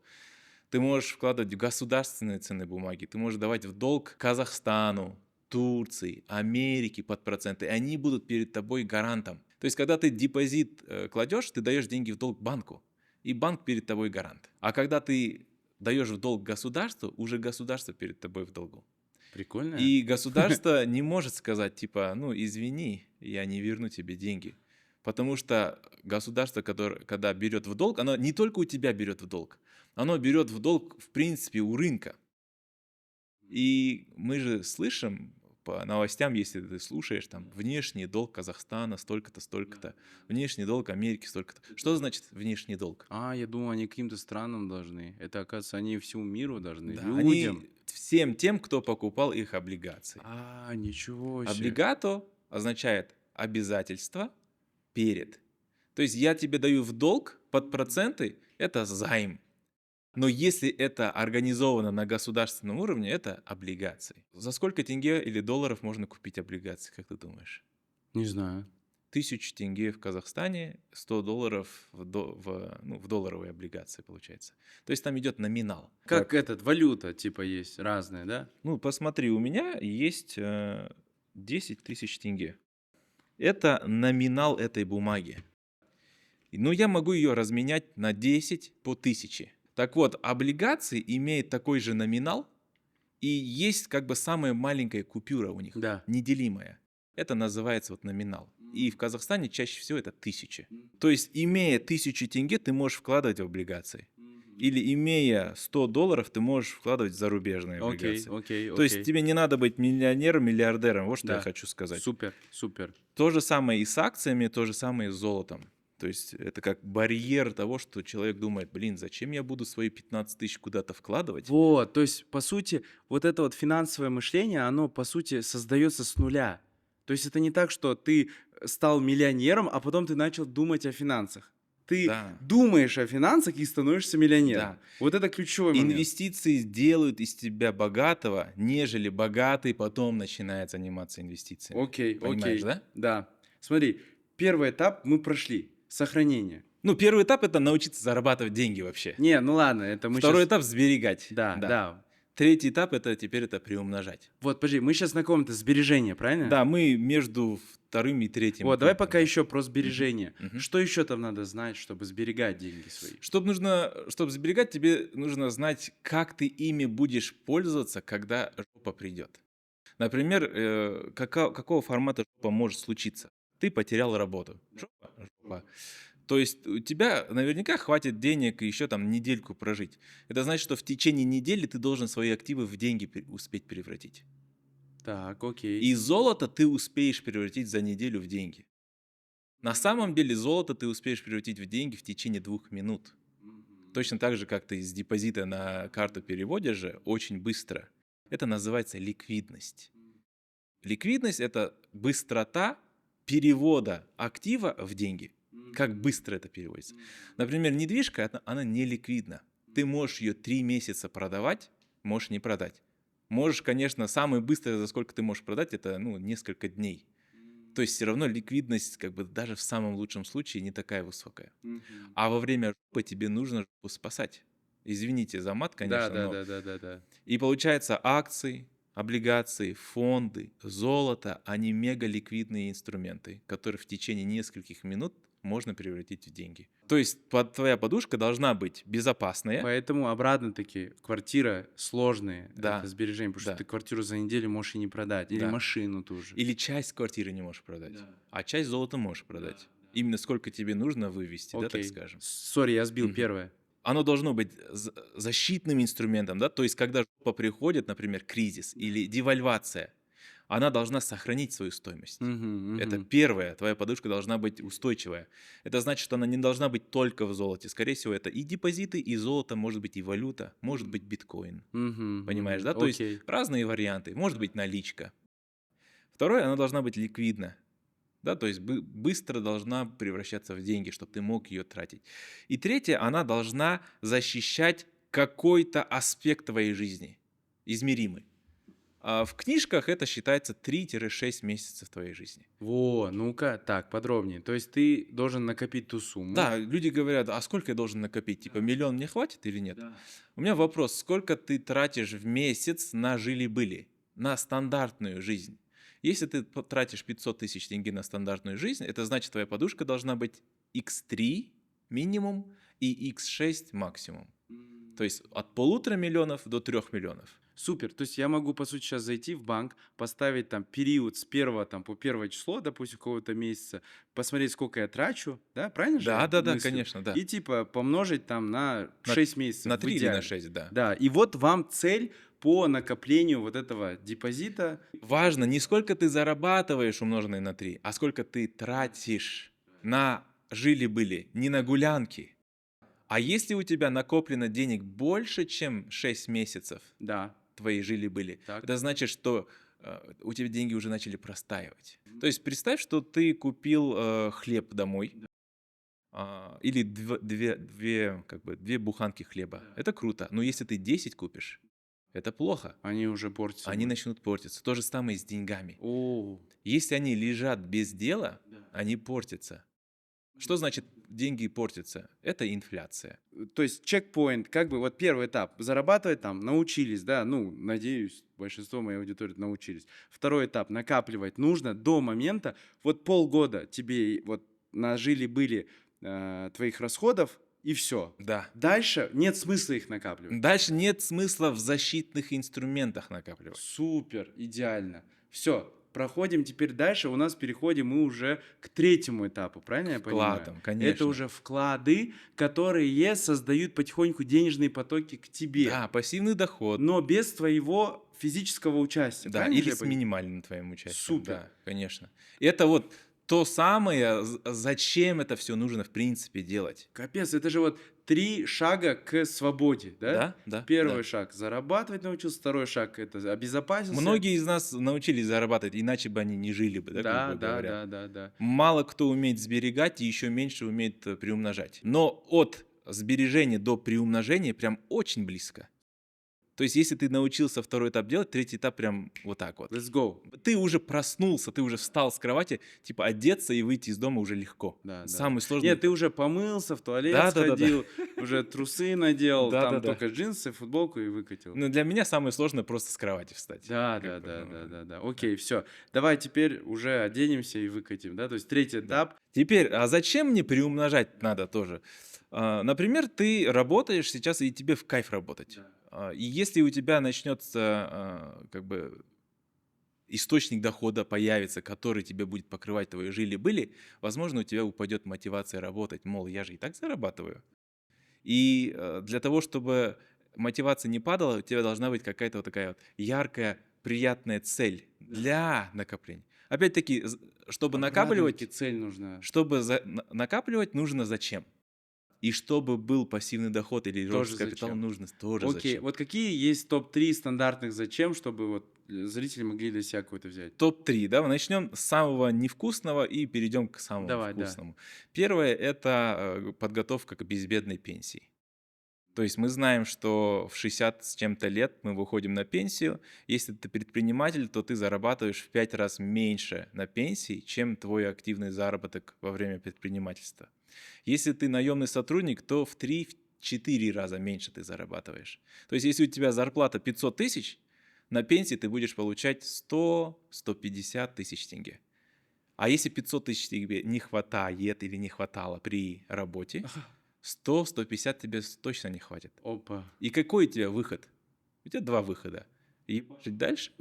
[SPEAKER 2] Ты можешь вкладывать в государственные ценные бумаги, ты можешь давать в долг Казахстану, Турции, Америке под проценты, и они будут перед тобой гарантом. То есть, когда ты депозит кладешь, ты даешь деньги в долг банку, и банк перед тобой гарант. А когда ты даешь в долг государству, уже государство перед тобой в долгу.
[SPEAKER 1] Прикольно.
[SPEAKER 2] И государство не может сказать, типа, ну, извини, я не верну тебе деньги. Потому что государство, когда берет в долг, оно не только у тебя берет в долг, оно берет в долг, в принципе, у рынка. И мы же слышим по новостям, если ты слушаешь, там, внешний долг Казахстана столько-то, столько-то, внешний долг Америки столько-то. Что значит внешний долг?
[SPEAKER 1] Я думал, они каким-то странам должны. Это, оказывается, они всему миру должны,
[SPEAKER 2] Да,
[SPEAKER 1] людям.
[SPEAKER 2] они всем тем, кто покупал их облигации.
[SPEAKER 1] Ничего себе.
[SPEAKER 2] Облигато означает обязательство перед. То есть я тебе даю в долг под проценты, это займ. Но если это организовано на государственном уровне, это облигации. За сколько тенге или долларов можно купить облигации, как ты думаешь?
[SPEAKER 1] Не знаю.
[SPEAKER 2] 1000 тенге в Казахстане, 100 долларов в долларовой облигации получается. То есть там идет номинал.
[SPEAKER 1] Как валюта, типа, есть разная, да?
[SPEAKER 2] Ну, посмотри, у меня есть 10 тысяч тенге. Это номинал этой бумаги. Но я могу ее разменять на 10 по 1000. Так вот, облигации имеют такой же номинал, и есть как бы самая маленькая купюра у них,
[SPEAKER 1] Да.
[SPEAKER 2] неделимая. Это называется вот номинал. И в Казахстане чаще всего это 1000. То есть, имея 1000 тенге, ты можешь вкладывать в облигации. Или имея 100 долларов, ты можешь вкладывать в зарубежные
[SPEAKER 1] Окей,
[SPEAKER 2] облигации.
[SPEAKER 1] окей,
[SPEAKER 2] То есть тебе не надо быть миллионером, миллиардером. Вот что я
[SPEAKER 1] Да.
[SPEAKER 2] хочу сказать.
[SPEAKER 1] Супер, супер.
[SPEAKER 2] То же самое и с акциями, то же самое и с золотом. То есть это как барьер того, что человек думает, блин, зачем я буду свои 15 тысяч куда-то вкладывать?
[SPEAKER 1] Вот, то есть, по сути, вот это вот финансовое мышление, оно, по сути, создается с нуля. То есть это не так, что ты стал миллионером, а потом ты начал думать о финансах. Ты
[SPEAKER 2] Да.
[SPEAKER 1] думаешь о финансах и становишься миллионером.
[SPEAKER 2] Да.
[SPEAKER 1] Вот это ключевой момент.
[SPEAKER 2] Инвестиции делают из тебя богатого, нежели богатый потом начинает заниматься инвестициями.
[SPEAKER 1] Окей,
[SPEAKER 2] Понимаешь,
[SPEAKER 1] окей.
[SPEAKER 2] да?
[SPEAKER 1] Да. Смотри, первый этап мы прошли. Сохранение.
[SPEAKER 2] Ну, первый этап — это научиться зарабатывать деньги вообще.
[SPEAKER 1] Не, ну ладно, это мы
[SPEAKER 2] Второй
[SPEAKER 1] щас-
[SPEAKER 2] этап — сберегать.
[SPEAKER 1] Да.
[SPEAKER 2] Третий этап — это теперь это приумножать.
[SPEAKER 1] Вот, подожди, мы сейчас на каком-то сбережении, правильно?
[SPEAKER 2] Да, мы между вторым и третьим.
[SPEAKER 1] Вот, давай
[SPEAKER 2] пунктом.
[SPEAKER 1] пока еще про сбережение.
[SPEAKER 2] Мгм.
[SPEAKER 1] Что еще там надо знать, чтобы сберегать деньги свои?
[SPEAKER 2] Чтобы сберегать, тебе нужно знать, как ты ими будешь пользоваться, когда жопа придет. Например, какого формата жопа может случиться? Ты потерял работу. Жопа. То есть у тебя наверняка хватит денег еще там недельку прожить. Это значит, что в течение недели ты должен свои активы в деньги успеть превратить.
[SPEAKER 1] Так, окей.
[SPEAKER 2] И золото ты успеешь превратить за неделю в деньги. На самом деле золото ты успеешь превратить в деньги в течение 2 минут. Точно так же, как ты из депозита на карту переводишь же, очень быстро. Это называется ликвидность. Ликвидность — это быстрота перевода актива в деньги. Как быстро это переводится. Например, недвижка, она не ликвидна. Ты можешь ее 3 месяца продавать, можешь не продать. Можешь, конечно, самое быстрое, за сколько ты можешь продать, это несколько дней. То есть все равно ликвидность, как бы даже в самом лучшем случае, не такая высокая. А во время жопы тебе нужно жопу спасать. Извините за мат, конечно, но...
[SPEAKER 1] Да.
[SPEAKER 2] И получается, акции, облигации, фонды, золото, они мега ликвидные инструменты, которые в течение нескольких минут можно превратить в деньги. То есть твоя подушка должна быть безопасная.
[SPEAKER 1] Поэтому обратно-таки квартира сложные,
[SPEAKER 2] Да.
[SPEAKER 1] это сбережение, потому
[SPEAKER 2] Да.
[SPEAKER 1] что ты квартиру за неделю можешь и не продать, или
[SPEAKER 2] Да.
[SPEAKER 1] машину ту же.
[SPEAKER 2] Или часть квартиры не можешь продать, а часть золота можешь продать. Именно сколько тебе нужно вывести, да, так
[SPEAKER 1] Окей.
[SPEAKER 2] скажем.
[SPEAKER 1] Сори, я сбил
[SPEAKER 2] Мгм.
[SPEAKER 1] первое.
[SPEAKER 2] Оно должно быть защитным инструментом, да, то есть когда жопа приходит, например, кризис или девальвация, она должна сохранить свою стоимость. Это
[SPEAKER 1] Мгм.
[SPEAKER 2] первое, твоя подушка должна быть устойчивая. Это значит, что она не должна быть только в золоте. Скорее всего, это и депозиты, и золото, может быть и валюта, может быть биткоин.
[SPEAKER 1] Мгм.
[SPEAKER 2] Понимаешь,
[SPEAKER 1] Мгм.
[SPEAKER 2] да? То есть
[SPEAKER 1] Окей.
[SPEAKER 2] разные варианты. Может быть наличка. Второе, она должна быть ликвидна. Да, то есть быстро должна превращаться в деньги, чтобы ты мог ее тратить. И третье, она должна защищать какой-то аспект твоей жизни, измеримый. А в книжках это считается 3-6 месяцев твоей жизни.
[SPEAKER 1] Во, ну-ка, так, подробнее. То есть ты должен накопить ту сумму.
[SPEAKER 2] Да, люди говорят, а сколько я должен накопить? Типа миллион мне хватит или нет? У меня вопрос, сколько ты тратишь в месяц на жили-были, на стандартную жизнь? Если ты тратишь 500 тысяч тенге на стандартную жизнь, это значит, твоя подушка должна быть x3 минимум и x6 максимум. То есть от 1,5 миллиона до 3 миллионов.
[SPEAKER 1] Супер. То есть я могу, по сути, сейчас зайти в банк, поставить там период с 1 там, по 1 число, допустим, какого-то месяца, посмотреть, сколько я трачу, да, правильно же я
[SPEAKER 2] Да,
[SPEAKER 1] мыслю?
[SPEAKER 2] конечно, да.
[SPEAKER 1] И типа помножить там на
[SPEAKER 2] На-
[SPEAKER 1] 6 месяцев
[SPEAKER 2] На
[SPEAKER 1] в
[SPEAKER 2] 3 или на
[SPEAKER 1] идеале.
[SPEAKER 2] 6, да.
[SPEAKER 1] Да, и вот вам цель по накоплению вот этого депозита.
[SPEAKER 2] Важно не сколько ты зарабатываешь, умноженное на 3, а сколько ты тратишь на жили-были, не на гулянки. А если у тебя накоплено денег больше, чем 6 месяцев
[SPEAKER 1] Да,
[SPEAKER 2] твои жили-были,
[SPEAKER 1] так.
[SPEAKER 2] это значит, что у тебя деньги уже начали простаивать. То есть представь, что ты купил хлеб домой, или две буханки хлеба. Это круто. Но если ты 10 купишь, это плохо.
[SPEAKER 1] Они уже портятся.
[SPEAKER 2] Они начнут портиться. То же самое с деньгами.
[SPEAKER 1] О,
[SPEAKER 2] Если они лежат без дела, они портятся. Что значит деньги портятся? Это инфляция.
[SPEAKER 1] то есть чекпоинт, как бы вот первый этап, зарабатывать там, научились, да, ну, надеюсь, большинство моей аудитории научились. Второй этап, накапливать нужно до момента, вот полгода тебе вот нажили-были твоих расходов, и все.
[SPEAKER 2] Да.
[SPEAKER 1] Дальше нет смысла их накапливать.
[SPEAKER 2] Дальше нет смысла в защитных инструментах накапливать.
[SPEAKER 1] Супер, идеально. Все, проходим теперь дальше, у нас переходим мы уже к третьему этапу, правильно я понимаю?
[SPEAKER 2] Вкладом, конечно.
[SPEAKER 1] Это уже вклады, которые создают потихоньку денежные потоки к тебе.
[SPEAKER 2] Да, пассивный доход.
[SPEAKER 1] Но без твоего физического участия.
[SPEAKER 2] Да,
[SPEAKER 1] правильно же
[SPEAKER 2] или
[SPEAKER 1] я
[SPEAKER 2] с
[SPEAKER 1] понимаю?
[SPEAKER 2] минимальным твоим участием.
[SPEAKER 1] Супер.
[SPEAKER 2] Да, конечно. Это вот то самое, зачем это все нужно в принципе делать.
[SPEAKER 1] Капец, это же вот 3 шага к свободе, да?
[SPEAKER 2] Да.
[SPEAKER 1] Первый шаг зарабатывать научился, второй шаг это обезопасился.
[SPEAKER 2] Многие из нас научились зарабатывать, иначе бы они не жили бы, да,
[SPEAKER 1] Да,
[SPEAKER 2] грубо
[SPEAKER 1] да,
[SPEAKER 2] говоря.
[SPEAKER 1] да.
[SPEAKER 2] Мало кто умеет сберегать и еще меньше умеет приумножать. Но от сбережения до приумножения прям очень близко. То есть, если ты научился второй этап делать, третий этап прям вот так вот.
[SPEAKER 1] Let's go.
[SPEAKER 2] Ты уже проснулся, ты уже встал с кровати, типа одеться и выйти из дома уже легко.
[SPEAKER 1] Да.
[SPEAKER 2] Самый сложный.
[SPEAKER 1] Нет, ты уже помылся, в туалет
[SPEAKER 2] Да.
[SPEAKER 1] сходил, уже трусы надел,
[SPEAKER 2] Да,
[SPEAKER 1] там
[SPEAKER 2] да, да.
[SPEAKER 1] только джинсы, футболку и выкатил.
[SPEAKER 2] Но для меня самое сложное просто с кровати встать.
[SPEAKER 1] Да.
[SPEAKER 2] Как бы, ну,
[SPEAKER 1] Окей, все. Давай теперь уже оденемся и выкатим, да? То есть третий этап.
[SPEAKER 2] Теперь, а зачем мне приумножать надо тоже? Например, ты работаешь сейчас, и тебе в кайф работать. И если у тебя начнется как бы источник дохода появится, который тебе будет покрывать твои жили-были, возможно, у тебя упадет мотивация работать. Мол, я же и так зарабатываю. И для того, чтобы мотивация не падала, у тебя должна быть какая-то вот такая вот яркая, приятная цель для накопления. Опять-таки, чтобы накапливать,
[SPEAKER 1] Обрадовать, цель нужна.
[SPEAKER 2] чтобы накапливать нужно зачем? И чтобы был пассивный доход или
[SPEAKER 1] Тоже
[SPEAKER 2] рост капитала,
[SPEAKER 1] зачем?
[SPEAKER 2] нужно тоже
[SPEAKER 1] Окей,
[SPEAKER 2] зачем.
[SPEAKER 1] вот какие есть топ-3 стандартных зачем, чтобы вот зрители могли для себя какой-то взять?
[SPEAKER 2] Топ-3, да, начнем с самого невкусного и перейдем к самому
[SPEAKER 1] Давай, да.
[SPEAKER 2] вкусному. Первое – это подготовка к безбедной пенсии. То есть мы знаем, что в 60 с чем-то лет мы выходим на пенсию. Если ты предприниматель, то ты зарабатываешь в 5 раз меньше на пенсии, чем твой активный заработок во время предпринимательства. Если ты наемный сотрудник, то в 3-4 раза меньше ты зарабатываешь. То есть если у тебя зарплата 500 тысяч, на пенсии ты будешь получать 100-150 тысяч тенге. А если 500 тысяч тебе не хватает или не хватало при работе, 100-150 тебе точно не хватит.
[SPEAKER 1] Опа.
[SPEAKER 2] И какой у тебя выход? У тебя 2 выхода. Ебашить дальше,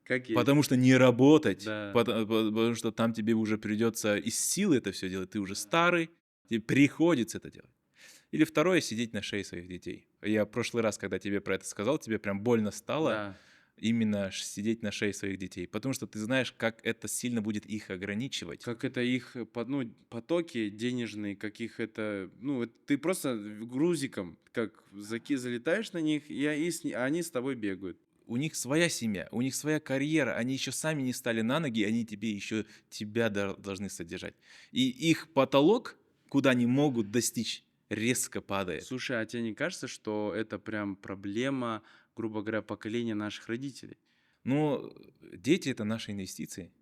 [SPEAKER 1] Как есть.
[SPEAKER 2] потому что не работать,
[SPEAKER 1] Да.
[SPEAKER 2] потому что там тебе уже придется из силы это все делать. Ты уже старый, тебе приходится это делать. Или второе, сидеть на шее своих детей. Я в прошлый раз, когда тебе про это сказал, тебе прям больно стало.
[SPEAKER 1] Да.
[SPEAKER 2] именно сидеть на шее своих детей, потому что ты знаешь, как это сильно будет их ограничивать.
[SPEAKER 1] Как это их ну, потоки денежные, каких это, ну, ты просто грузиком, как залетаешь на них, они с тобой бегают.
[SPEAKER 2] У них своя семья, у них своя карьера, они еще сами не стали на ноги, они тебе еще тебя должны содержать. И их потолок, куда они могут достичь, резко падает.
[SPEAKER 1] Слушай, а тебе не кажется, что это прям проблема, грубо говоря, поколения наших родителей?
[SPEAKER 2] Но дети — это наши инвестиции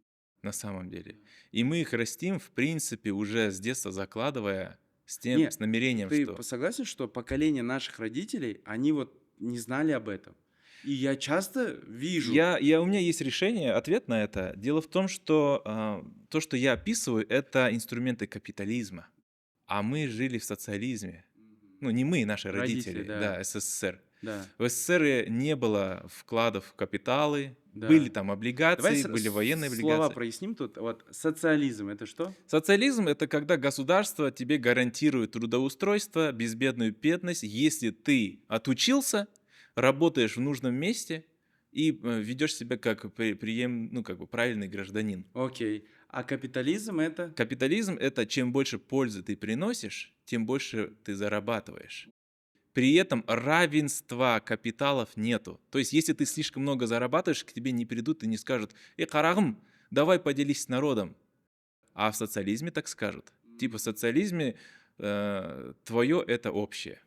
[SPEAKER 2] на самом деле. И мы их растим, в принципе, уже с детства закладывая
[SPEAKER 1] Не,
[SPEAKER 2] с намерением,
[SPEAKER 1] ты
[SPEAKER 2] что...
[SPEAKER 1] согласен, что поколение наших родителей, они вот не знали об этом? И я часто вижу.
[SPEAKER 2] У меня есть решение, ответ на это. Дело в том, что то, что я описываю, это инструменты капитализма. А мы жили в социализме. Ну, не мы, наши родители,
[SPEAKER 1] да.
[SPEAKER 2] да, СССР.
[SPEAKER 1] Да.
[SPEAKER 2] В СССР не было вкладов в капиталы,
[SPEAKER 1] Да.
[SPEAKER 2] были там
[SPEAKER 1] Давай
[SPEAKER 2] облигации, были военные
[SPEAKER 1] слова
[SPEAKER 2] облигации.
[SPEAKER 1] проясним тут. Вот социализм это что?
[SPEAKER 2] Социализм — это когда государство тебе гарантирует трудоустройство, безбедную бедность, если ты отучился, работаешь в нужном месте и ведешь себя как ну, как бы правильный гражданин.
[SPEAKER 1] Окей. А капитализм это?
[SPEAKER 2] Капитализм — это чем больше пользы ты приносишь, тем больше ты зарабатываешь. При этом равенства капиталов нету. То есть, если ты слишком много зарабатываешь, к тебе не придут и не скажут: карагым, давай поделись с народом. А в социализме так скажут. Типа в социализме твое это общее,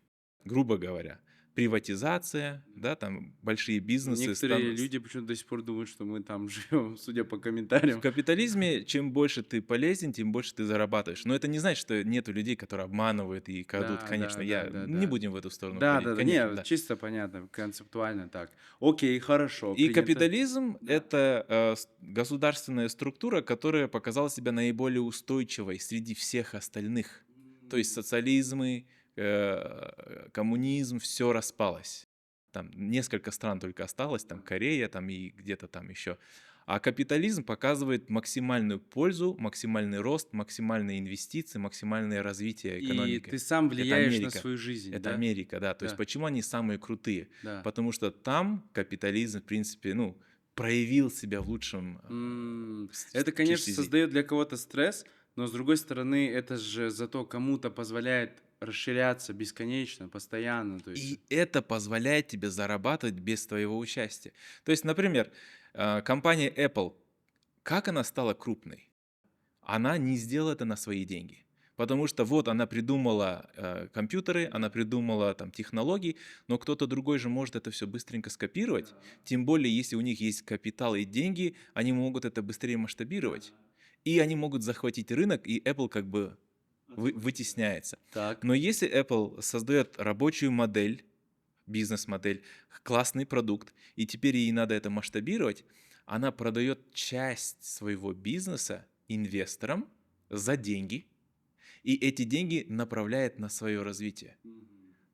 [SPEAKER 2] грубо говоря. Приватизация, да, там большие бизнесы.
[SPEAKER 1] Некоторые люди почему-то до сих пор думают, что мы там живем, судя по
[SPEAKER 2] В
[SPEAKER 1] комментариям.
[SPEAKER 2] капитализме чем больше ты полезен, тем больше ты зарабатываешь. Но это не значит, что нету людей, которые обманывают и крадут.
[SPEAKER 1] Да,
[SPEAKER 2] Конечно,
[SPEAKER 1] да.
[SPEAKER 2] не будем в эту сторону
[SPEAKER 1] Да,
[SPEAKER 2] ходить.
[SPEAKER 1] да,
[SPEAKER 2] Конечно,
[SPEAKER 1] не,
[SPEAKER 2] да.
[SPEAKER 1] чисто понятно, концептуально так. Окей, хорошо,
[SPEAKER 2] И
[SPEAKER 1] принято.
[SPEAKER 2] капитализм — это государственная структура, которая показала себя наиболее устойчивой среди всех остальных. То есть социализмы, коммунизм, все распалось. Там несколько стран только осталось, там Корея, там и где-то там еще. А капитализм показывает максимальную пользу, максимальный рост, максимальные инвестиции, максимальное развитие
[SPEAKER 1] И
[SPEAKER 2] экономики.
[SPEAKER 1] ты сам
[SPEAKER 2] Это
[SPEAKER 1] влияешь на
[SPEAKER 2] Америка.
[SPEAKER 1] свою жизнь,
[SPEAKER 2] Это
[SPEAKER 1] да?
[SPEAKER 2] Америка, да. То есть
[SPEAKER 1] Да.
[SPEAKER 2] почему они самые крутые?
[SPEAKER 1] Да.
[SPEAKER 2] Потому что там капитализм, в принципе, ну, проявил себя в лучшем
[SPEAKER 1] Это, конечно,
[SPEAKER 2] стези.
[SPEAKER 1] создает для кого-то стресс, но с другой стороны, это же зато кому-то позволяет расширяться бесконечно, постоянно. То есть...
[SPEAKER 2] И это позволяет тебе зарабатывать без твоего участия. То есть, например, компания Apple, как она стала крупной? Она не сделала это на свои деньги. Потому что вот она придумала компьютеры, она придумала там технологии, но кто-то другой же может это все быстренько скопировать. Тем более, если у них есть капитал и деньги, они могут это быстрее масштабировать. И они могут захватить рынок, и Apple как бы вытесняется.
[SPEAKER 1] Так.
[SPEAKER 2] Но если Apple создает рабочую модель, бизнес-модель, классный продукт, и теперь ей надо это масштабировать, она продает часть своего бизнеса инвесторам за деньги, и эти деньги направляет на свое развитие.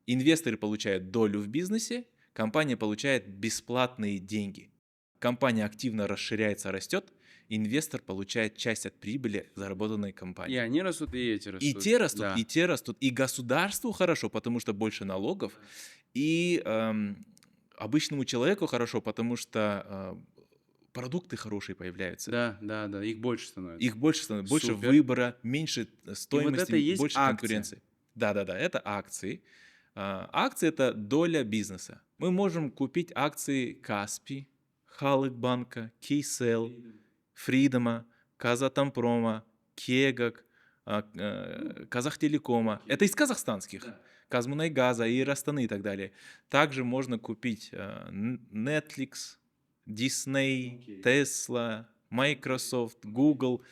[SPEAKER 2] Инвесторы получают долю в бизнесе, компания получает бесплатные деньги. Компания активно расширяется, растет, инвестор получает часть от прибыли, заработанной
[SPEAKER 1] И
[SPEAKER 2] компанией.
[SPEAKER 1] они растут, и эти растут.
[SPEAKER 2] И те растут,
[SPEAKER 1] Да.
[SPEAKER 2] и те растут. И государству хорошо, потому что больше налогов, и обычному человеку хорошо, потому что продукты хорошие появляются.
[SPEAKER 1] Да, их больше становится.
[SPEAKER 2] Их больше становится, больше
[SPEAKER 1] Супер.
[SPEAKER 2] выбора, меньше стоимости,
[SPEAKER 1] это и есть
[SPEAKER 2] больше
[SPEAKER 1] акции.
[SPEAKER 2] конкуренции. Да, это акции. Акции — это доля бизнеса. Мы можем купить акции Каспи, Халык-банка, Кейсел, Фридома, Казатомпрома, Кегак, Казахтелекома. Это из казахстанских. Казмунайгаза, Ирастаны и так далее. Также можно купить Netflix, Disney, Tesla, Microsoft, Google,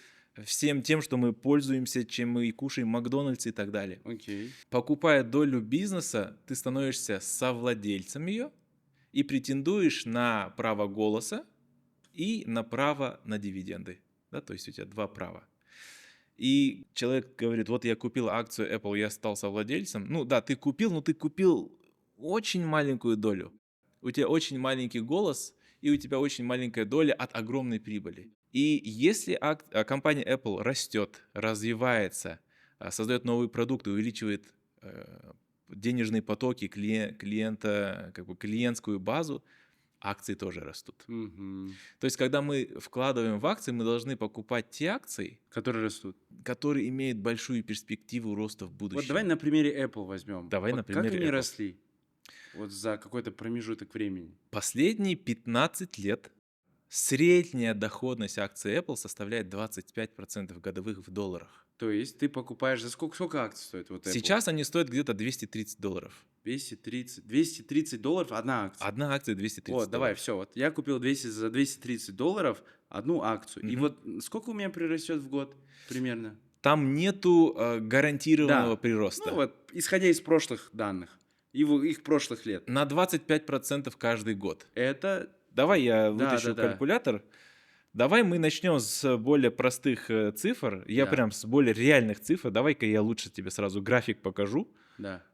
[SPEAKER 2] всем тем, что мы пользуемся, чем мы и кушаем, Макдональдс и так далее.
[SPEAKER 1] Окей.
[SPEAKER 2] Покупая долю бизнеса, ты становишься совладельцем ее и претендуешь на право голоса и на право на дивиденды. Да, то есть у тебя два права. И человек говорит: вот я купил акцию Apple, я стал совладельцем. Ну да, ты купил, но ты купил очень маленькую долю. У тебя очень маленький голос, и у тебя очень маленькая доля от огромной прибыли. И если компания Apple растет, развивается, создает новые продукты, увеличивает денежные потоки клиента, как бы клиентскую базу, акции тоже растут.
[SPEAKER 1] Мгм.
[SPEAKER 2] То есть, когда мы вкладываем в акции, мы должны покупать те акции,
[SPEAKER 1] Которые растут.
[SPEAKER 2] которые имеют большую перспективу роста в
[SPEAKER 1] Вот давай
[SPEAKER 2] будущем.
[SPEAKER 1] на примере Apple возьмем.
[SPEAKER 2] Давай
[SPEAKER 1] Вот
[SPEAKER 2] на
[SPEAKER 1] как
[SPEAKER 2] примере
[SPEAKER 1] они
[SPEAKER 2] Apple.
[SPEAKER 1] росли? Вот за какой-то промежуток времени.
[SPEAKER 2] Последние 15 лет средняя доходность акций Apple составляет 25% годовых в долларах.
[SPEAKER 1] То есть ты покупаешь за сколько акций стоит вот Apple?
[SPEAKER 2] Сейчас они стоят где-то $230.
[SPEAKER 1] 230 долларов одна акция.
[SPEAKER 2] Одна акция 230
[SPEAKER 1] Вот, давай,
[SPEAKER 2] долларов.
[SPEAKER 1] все. Вот я купил за 230 долларов одну акцию. И
[SPEAKER 2] Мгм.
[SPEAKER 1] вот сколько у меня прирастет в год примерно?
[SPEAKER 2] Там нету гарантированного
[SPEAKER 1] Да.
[SPEAKER 2] прироста.
[SPEAKER 1] Ну вот, исходя из прошлых данных, их прошлых лет.
[SPEAKER 2] На 25% каждый год.
[SPEAKER 1] Это,
[SPEAKER 2] Давай я
[SPEAKER 1] Да,
[SPEAKER 2] вытащу
[SPEAKER 1] да, да.
[SPEAKER 2] калькулятор. Давай мы начнем с более простых цифр. Я
[SPEAKER 1] Да.
[SPEAKER 2] прям с более реальных цифр. Давай-ка я лучше тебе сразу график покажу,
[SPEAKER 1] да.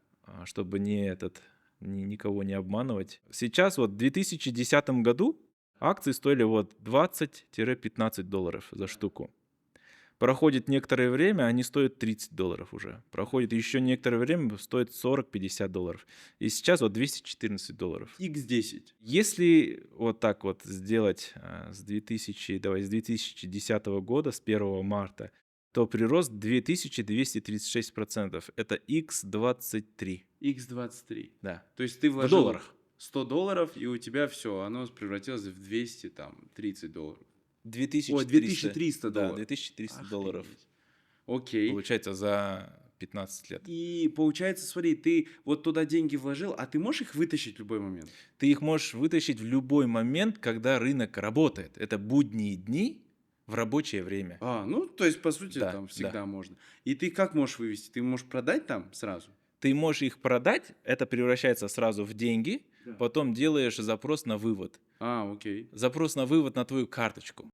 [SPEAKER 2] чтобы никого не обманывать. Сейчас вот в 2010 году акции стоили вот 20-15 долларов за штуку. Проходит некоторое время, они стоят 30 долларов уже. Проходит еще некоторое время, стоит 40-50 долларов. И сейчас вот 214 долларов.
[SPEAKER 1] X10.
[SPEAKER 2] Если вот так вот сделать с 2010 года, с 1 марта, то прирост 2236%. Это x23.
[SPEAKER 1] X23.
[SPEAKER 2] Да.
[SPEAKER 1] То есть ты
[SPEAKER 2] В
[SPEAKER 1] вложил
[SPEAKER 2] долларах.
[SPEAKER 1] 100 долларов, и у тебя все, оно превратилось в 230 долларов.
[SPEAKER 2] 2300.
[SPEAKER 1] Ой, 2300
[SPEAKER 2] Да,
[SPEAKER 1] долларов.
[SPEAKER 2] 2300 долларов.
[SPEAKER 1] Охренеть. Окей.
[SPEAKER 2] Получается за 15 лет.
[SPEAKER 1] И получается, смотри, ты вот туда деньги вложил, а ты можешь их вытащить в любой момент?
[SPEAKER 2] Ты их можешь вытащить в любой момент, когда рынок работает. Это будние дни в рабочее время.
[SPEAKER 1] Ну, то есть, по сути,
[SPEAKER 2] Да,
[SPEAKER 1] там
[SPEAKER 2] да.
[SPEAKER 1] всегда можно. И ты как можешь вывести? Ты можешь продать там сразу?
[SPEAKER 2] Ты можешь их продать, это превращается сразу в деньги, потом делаешь запрос на вывод.
[SPEAKER 1] Окей.
[SPEAKER 2] Запрос на вывод на твою карточку.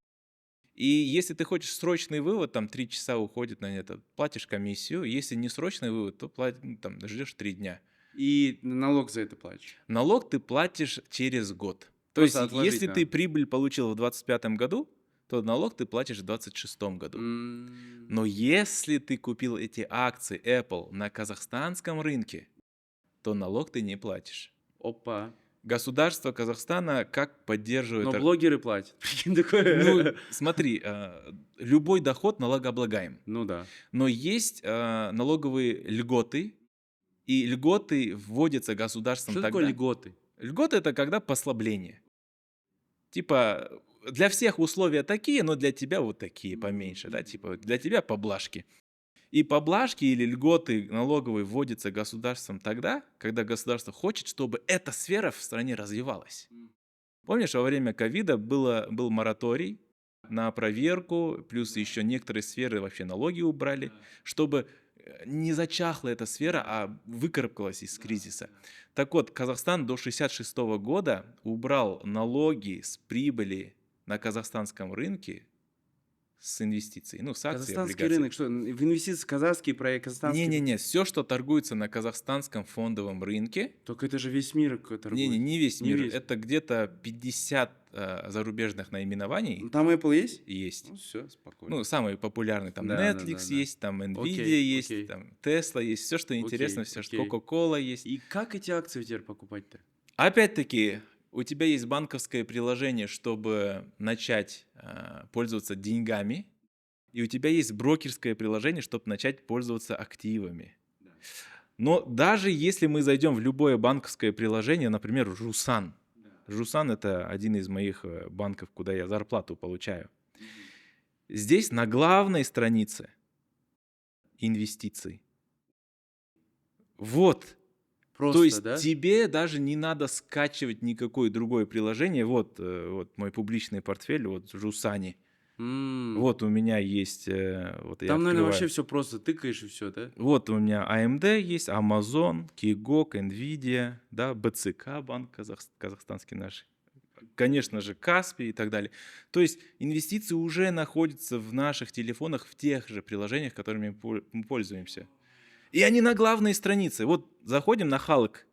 [SPEAKER 2] И если ты хочешь срочный вывод, там 3 часа уходит на это, платишь комиссию. Если не срочный вывод, то там ждешь 3 дня.
[SPEAKER 1] И налог за это платишь?
[SPEAKER 2] Налог ты платишь через год. То
[SPEAKER 1] Просто
[SPEAKER 2] есть,
[SPEAKER 1] отложить
[SPEAKER 2] если
[SPEAKER 1] надо.
[SPEAKER 2] ты прибыль получил в 2025 году, то налог ты платишь в 2026 году. Но если ты купил эти акции Apple на казахстанском рынке, то налог ты не платишь.
[SPEAKER 1] Опа.
[SPEAKER 2] Государство Казахстана как поддерживает...
[SPEAKER 1] Но блогеры платят. Прикинь, такое.
[SPEAKER 2] Ну, смотри, любой доход налогооблагаем.
[SPEAKER 1] Ну да.
[SPEAKER 2] Но есть налоговые льготы, и льготы вводятся государством
[SPEAKER 1] Что
[SPEAKER 2] тогда...
[SPEAKER 1] такое льготы?
[SPEAKER 2] Льготы — это когда послабление. Типа, для всех условия такие, но для тебя вот такие поменьше, да, типа, для тебя поблажки. И поблажки или льготы налоговые вводятся государством тогда, когда государство хочет, чтобы эта сфера в стране развивалась. Помнишь, во время ковида был мораторий на проверку, плюс еще некоторые сферы вообще налоги убрали, чтобы не зачахла эта сфера, а выкарабкалась из кризиса. Так вот, Казахстан до 1966 года убрал налоги с прибыли на казахстанском рынке с инвестиций, ну, с акций,
[SPEAKER 1] Казахстанский
[SPEAKER 2] облигаций.
[SPEAKER 1] рынок, что, в инвестиции казахский проект, казахстанский...
[SPEAKER 2] Не-не-не, все, что торгуется на казахстанском фондовом рынке,
[SPEAKER 1] Только это же весь мир торгует.
[SPEAKER 2] не весь
[SPEAKER 1] Не
[SPEAKER 2] мир,
[SPEAKER 1] весь.
[SPEAKER 2] это где-то 50 зарубежных наименований
[SPEAKER 1] Там Apple есть?
[SPEAKER 2] есть.
[SPEAKER 1] Ну, все, спокойно.
[SPEAKER 2] Ну, самые популярные, там
[SPEAKER 1] Да, да,
[SPEAKER 2] Netflix
[SPEAKER 1] да.
[SPEAKER 2] есть, там Nvidia
[SPEAKER 1] Окей,
[SPEAKER 2] есть,
[SPEAKER 1] окей.
[SPEAKER 2] там Tesla есть, все, что интересно,
[SPEAKER 1] Окей,
[SPEAKER 2] все, что
[SPEAKER 1] окей.
[SPEAKER 2] Coca-Cola есть.
[SPEAKER 1] И как эти акции теперь покупать-то?
[SPEAKER 2] Опять-таки, у тебя есть банковское приложение, чтобы начать пользоваться деньгами, и у тебя есть брокерское приложение, чтобы начать пользоваться активами. Но даже если мы зайдем в любое банковское приложение, например, Жусан. Жусан — это один из моих банков, куда я зарплату получаю. Здесь на главной странице инвестиции. Вот.
[SPEAKER 1] Просто,
[SPEAKER 2] То есть
[SPEAKER 1] да?
[SPEAKER 2] тебе даже не надо скачивать никакое другое приложение. Вот мой публичный портфель, вот в Жусане. Вот у меня есть... вот я
[SPEAKER 1] Там,
[SPEAKER 2] открываю.
[SPEAKER 1] наверное, вообще все просто тыкаешь и все, да?
[SPEAKER 2] Вот у меня AMD есть, Amazon, Kigok, Nvidia, да, БЦК банк казахстанский наш. Конечно же, Каспий и так далее. То есть инвестиции уже находятся в наших телефонах, в тех же приложениях, которыми мы пользуемся. И они на главной странице. Вот заходим на Халк.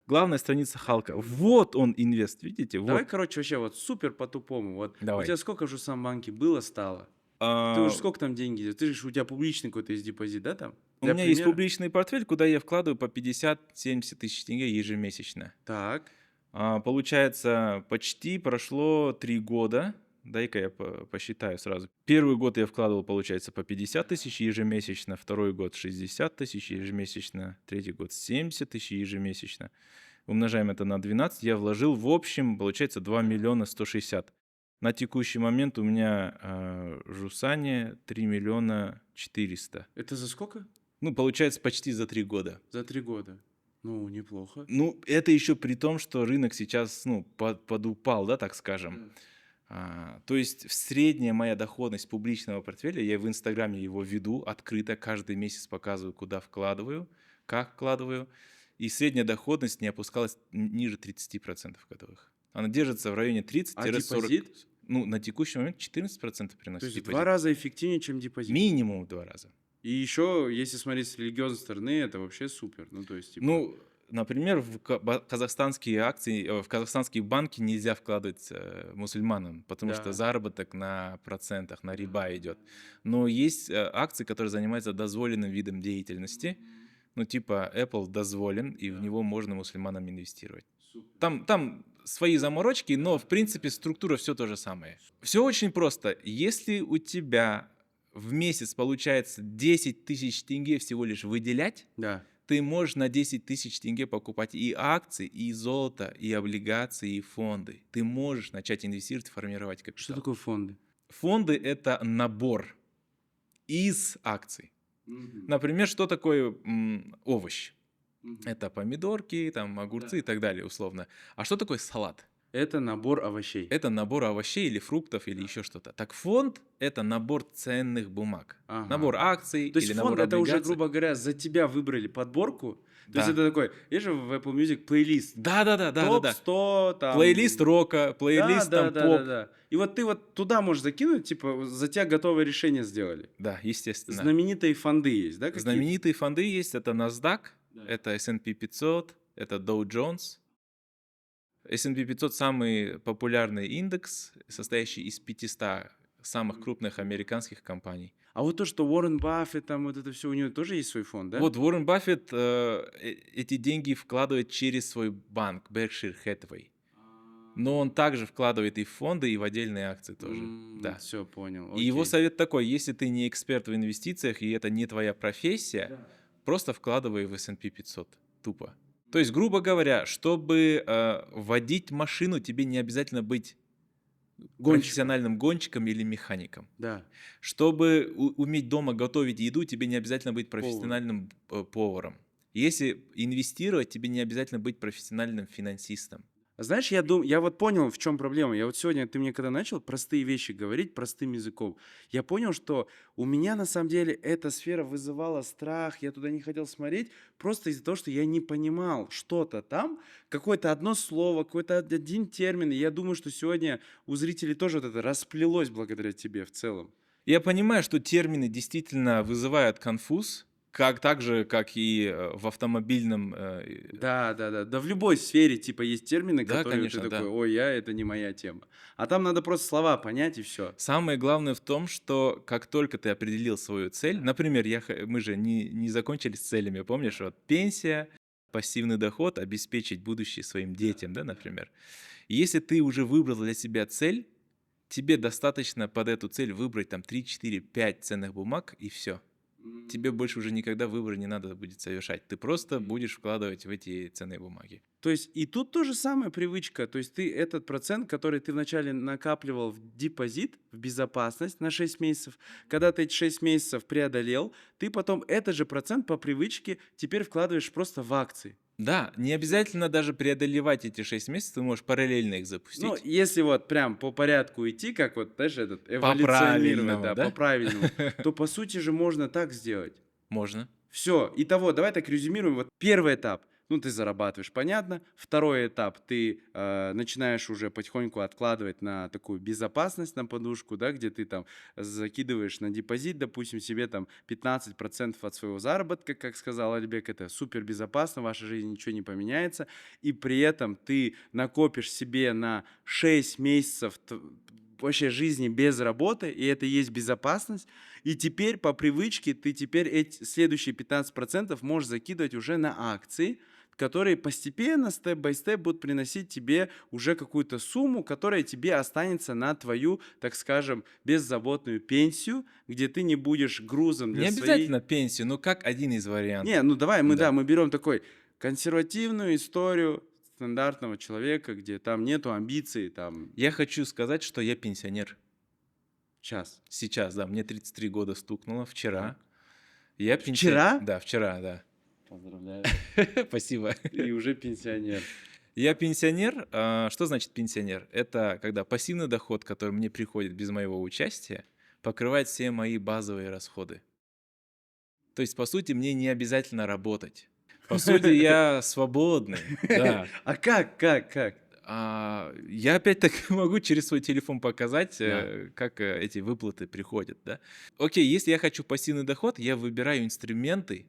[SPEAKER 2] Главная страница Халка. Вот он инвест, видите? Вот.
[SPEAKER 1] Давай, короче, вообще вот супер по-тупому. Вот
[SPEAKER 2] Давай.
[SPEAKER 1] у тебя сколько же в самом банке было, стало? Ты уже сколько там деньги? Ты же, у тебя публичный какой-то есть депозит, да, там?
[SPEAKER 2] У
[SPEAKER 1] Для
[SPEAKER 2] меня есть
[SPEAKER 1] примера?
[SPEAKER 2] публичный портфель, куда я вкладываю по 50-70 тысяч тенге ежемесячно.
[SPEAKER 1] Так.
[SPEAKER 2] Получается, почти прошло 3 года. Дай-ка я посчитаю сразу. Первый год я вкладывал, получается, по 50 тысяч ежемесячно, второй год 60 тысяч ежемесячно, третий год 70 тысяч ежемесячно. Умножаем это на 12, я вложил в общем, получается, 2 миллиона 160. На текущий момент у меня жусание 3 миллиона 400.
[SPEAKER 1] Это за сколько?
[SPEAKER 2] Ну, получается, почти за 3 года.
[SPEAKER 1] За 3 года. Ну, неплохо.
[SPEAKER 2] Ну, это еще при том, что рынок сейчас, ну, подупал, да, так скажем. То есть средняя моя доходность публичного портфеля, я в Инстаграме его веду открыто, каждый месяц показываю, куда вкладываю, как вкладываю, и средняая доходность не опускалась ниже 30% годовых. Она держится в районе 30-40.
[SPEAKER 1] А депозит?
[SPEAKER 2] Ну, на текущий момент 14%
[SPEAKER 1] То
[SPEAKER 2] приносит
[SPEAKER 1] есть в
[SPEAKER 2] депозит.
[SPEAKER 1] 2 раза эффективнее, чем депозит.
[SPEAKER 2] Минимум в 2 раза.
[SPEAKER 1] И еще, если смотреть с религиозной стороны, это вообще супер. Ну, то есть, типа...
[SPEAKER 2] Ну, например, в казахстанские акции, в казахстанские банки нельзя вкладывать мусульманам, потому
[SPEAKER 1] Да.
[SPEAKER 2] что заработок на процентах, на риба идет. Но есть акции, которые занимаются дозволенным видом деятельности. Ну, типа Apple дозволен, и в него можно мусульманам инвестировать. Там свои заморочки, но, в принципе, структура все то же самое. Все очень просто. Если у тебя в месяц получается 10 тысяч тенге всего лишь выделять,
[SPEAKER 1] Да.
[SPEAKER 2] ты можешь на 10 тысяч тенге покупать и акции, и золото, и облигации, и фонды. Ты можешь начать инвестировать, формировать капитал.
[SPEAKER 1] Что такое фонды?
[SPEAKER 2] Фонды – это набор из акций. Например, что такое овощ? Это помидорки, там, огурцы и так далее, условно. А что такое салат?
[SPEAKER 1] Это набор овощей.
[SPEAKER 2] Это набор овощей или фруктов или еще что-то. Так фонд – это набор ценных бумаг.
[SPEAKER 1] Ага.
[SPEAKER 2] Набор акций
[SPEAKER 1] То есть
[SPEAKER 2] или
[SPEAKER 1] фонд
[SPEAKER 2] набор
[SPEAKER 1] это уже,
[SPEAKER 2] облигаций.
[SPEAKER 1] грубо говоря, за тебя выбрали подборку. То есть
[SPEAKER 2] Да.
[SPEAKER 1] это такой, есть же в Apple Music плейлист.
[SPEAKER 2] Да.
[SPEAKER 1] Топ 100 там.
[SPEAKER 2] Плейлист рока, плейлист
[SPEAKER 1] да,
[SPEAKER 2] там поп.
[SPEAKER 1] Да. И вот ты вот туда можешь закинуть, типа, за тебя готовое решение сделали.
[SPEAKER 2] Да, естественно.
[SPEAKER 1] Знаменитые фонды есть, да? какие-то?
[SPEAKER 2] Знаменитые фонды есть. Это NASDAQ,
[SPEAKER 1] Да.
[SPEAKER 2] это S&P 500, это Dow Jones. S&P 500 самый популярный индекс, состоящий из 500 самых крупных американских компаний.
[SPEAKER 1] А вот то, что Уоррен Баффет, там вот это все, у него тоже есть свой фонд, да?
[SPEAKER 2] Вот Уоррен Баффет эти деньги вкладывает через свой банк Berkshire Hathaway. Но он также вкладывает и в фонды, и в отдельные акции тоже. Да.
[SPEAKER 1] Все, понял.
[SPEAKER 2] И его
[SPEAKER 1] окей.
[SPEAKER 2] совет такой: если ты не эксперт в инвестициях и это не твоя профессия, просто вкладывай в S&P 500. Тупо. То есть, грубо говоря, чтобы водить машину, тебе не обязательно быть профессиональным гонщиком или механиком.
[SPEAKER 1] Да.
[SPEAKER 2] Чтобы уметь дома готовить еду, тебе не обязательно быть профессиональным поваром. Если инвестировать, тебе не обязательно быть профессиональным финансистом.
[SPEAKER 1] Знаешь, я вот понял, в чем проблема. Я вот сегодня, ты мне когда начал простые вещи говорить простым языком, я понял, что у меня на самом деле эта сфера вызывала страх, я туда не хотел смотреть, просто из-за того, что я не понимал что-то там, какое-то одно слово, какой-то один термин. И я думаю, что сегодня у зрителей тоже вот это расплелось благодаря тебе в целом.
[SPEAKER 2] Я понимаю, что термины действительно вызывают конфуз, так же, как и в автомобильном...
[SPEAKER 1] Да, в любой сфере, типа, есть термины,
[SPEAKER 2] Да,
[SPEAKER 1] которые
[SPEAKER 2] конечно,
[SPEAKER 1] ты такой,
[SPEAKER 2] да.
[SPEAKER 1] ой, это не моя тема. А там надо просто слова понять, и все.
[SPEAKER 2] Самое главное в том, что как только ты определил свою цель, например, мы же не закончили с целями, помнишь, вот пенсия, пассивный доход, обеспечить будущее своим детям, да, например. И если ты уже выбрал для себя цель, тебе достаточно под эту цель выбрать там 3, 4, 5 ценных бумаг, и все. Тебе больше уже никогда выбор не надо будет совершать. Ты просто будешь вкладывать в эти ценные бумаги.
[SPEAKER 1] То есть и тут то же самое привычка. То есть ты этот процент, который ты вначале накапливал в депозит, в безопасность на 6 месяцев, когда ты эти 6 месяцев преодолел, ты потом этот же процент по привычке теперь вкладываешь просто в акции.
[SPEAKER 2] Да, не обязательно даже преодолевать эти 6 месяцев, ты можешь параллельно их запустить.
[SPEAKER 1] Ну, если вот прям по порядку идти, как вот, знаешь, этот эволюционировать,
[SPEAKER 2] правильному,
[SPEAKER 1] да,
[SPEAKER 2] да?
[SPEAKER 1] по правильному, то по сути же можно так сделать.
[SPEAKER 2] Можно.
[SPEAKER 1] Все, итого, давай так резюмируем. Вот первый этап, ну, ты зарабатываешь, понятно. Второй этап, ты начинаешь уже потихоньку откладывать на такую безопасность, на подушку, да, где ты там закидываешь на депозит, допустим, себе там 15% от своего заработка, как сказал Альбек, это супер безопасно, в вашей жизни ничего не поменяется. И при этом ты накопишь себе на 6 месяцев вообще жизни без работы, и это и есть безопасность. И теперь по привычке ты теперь эти следующие 15% можешь закидывать уже на акции. которые постепенно, степ-бай-степ, будут приносить тебе уже какую-то сумму, которая тебе останется на твою, так скажем, беззаботную пенсию, где ты не будешь грузом
[SPEAKER 2] Не
[SPEAKER 1] для
[SPEAKER 2] обязательно
[SPEAKER 1] своей...
[SPEAKER 2] пенсию, но как один из
[SPEAKER 1] Не,
[SPEAKER 2] вариантов.
[SPEAKER 1] ну давай, мы,
[SPEAKER 2] Да.
[SPEAKER 1] да, мы берем такой консервативную историю стандартного человека, где там нету амбиций, там,
[SPEAKER 2] Я хочу сказать, что я пенсионер.
[SPEAKER 1] час.
[SPEAKER 2] Сейчас, да, мне 33 года стукнуло вчера.
[SPEAKER 1] Так.
[SPEAKER 2] Я
[SPEAKER 1] Вчера?
[SPEAKER 2] Да, вчера, да.
[SPEAKER 1] Поздравляю.
[SPEAKER 2] Спасибо.
[SPEAKER 1] И уже пенсионер.
[SPEAKER 2] Я пенсионер. Что значит пенсионер? Это когда пассивный доход, который мне приходит без моего участия, покрывает все мои базовые расходы. То есть, по сути, мне не обязательно работать. По сути, я свободный, да.
[SPEAKER 1] А как?
[SPEAKER 2] Я опять-таки могу через свой телефон показать,
[SPEAKER 1] Да.
[SPEAKER 2] как эти выплаты приходят, да. Окей, если я хочу пассивный доход, я выбираю инструменты,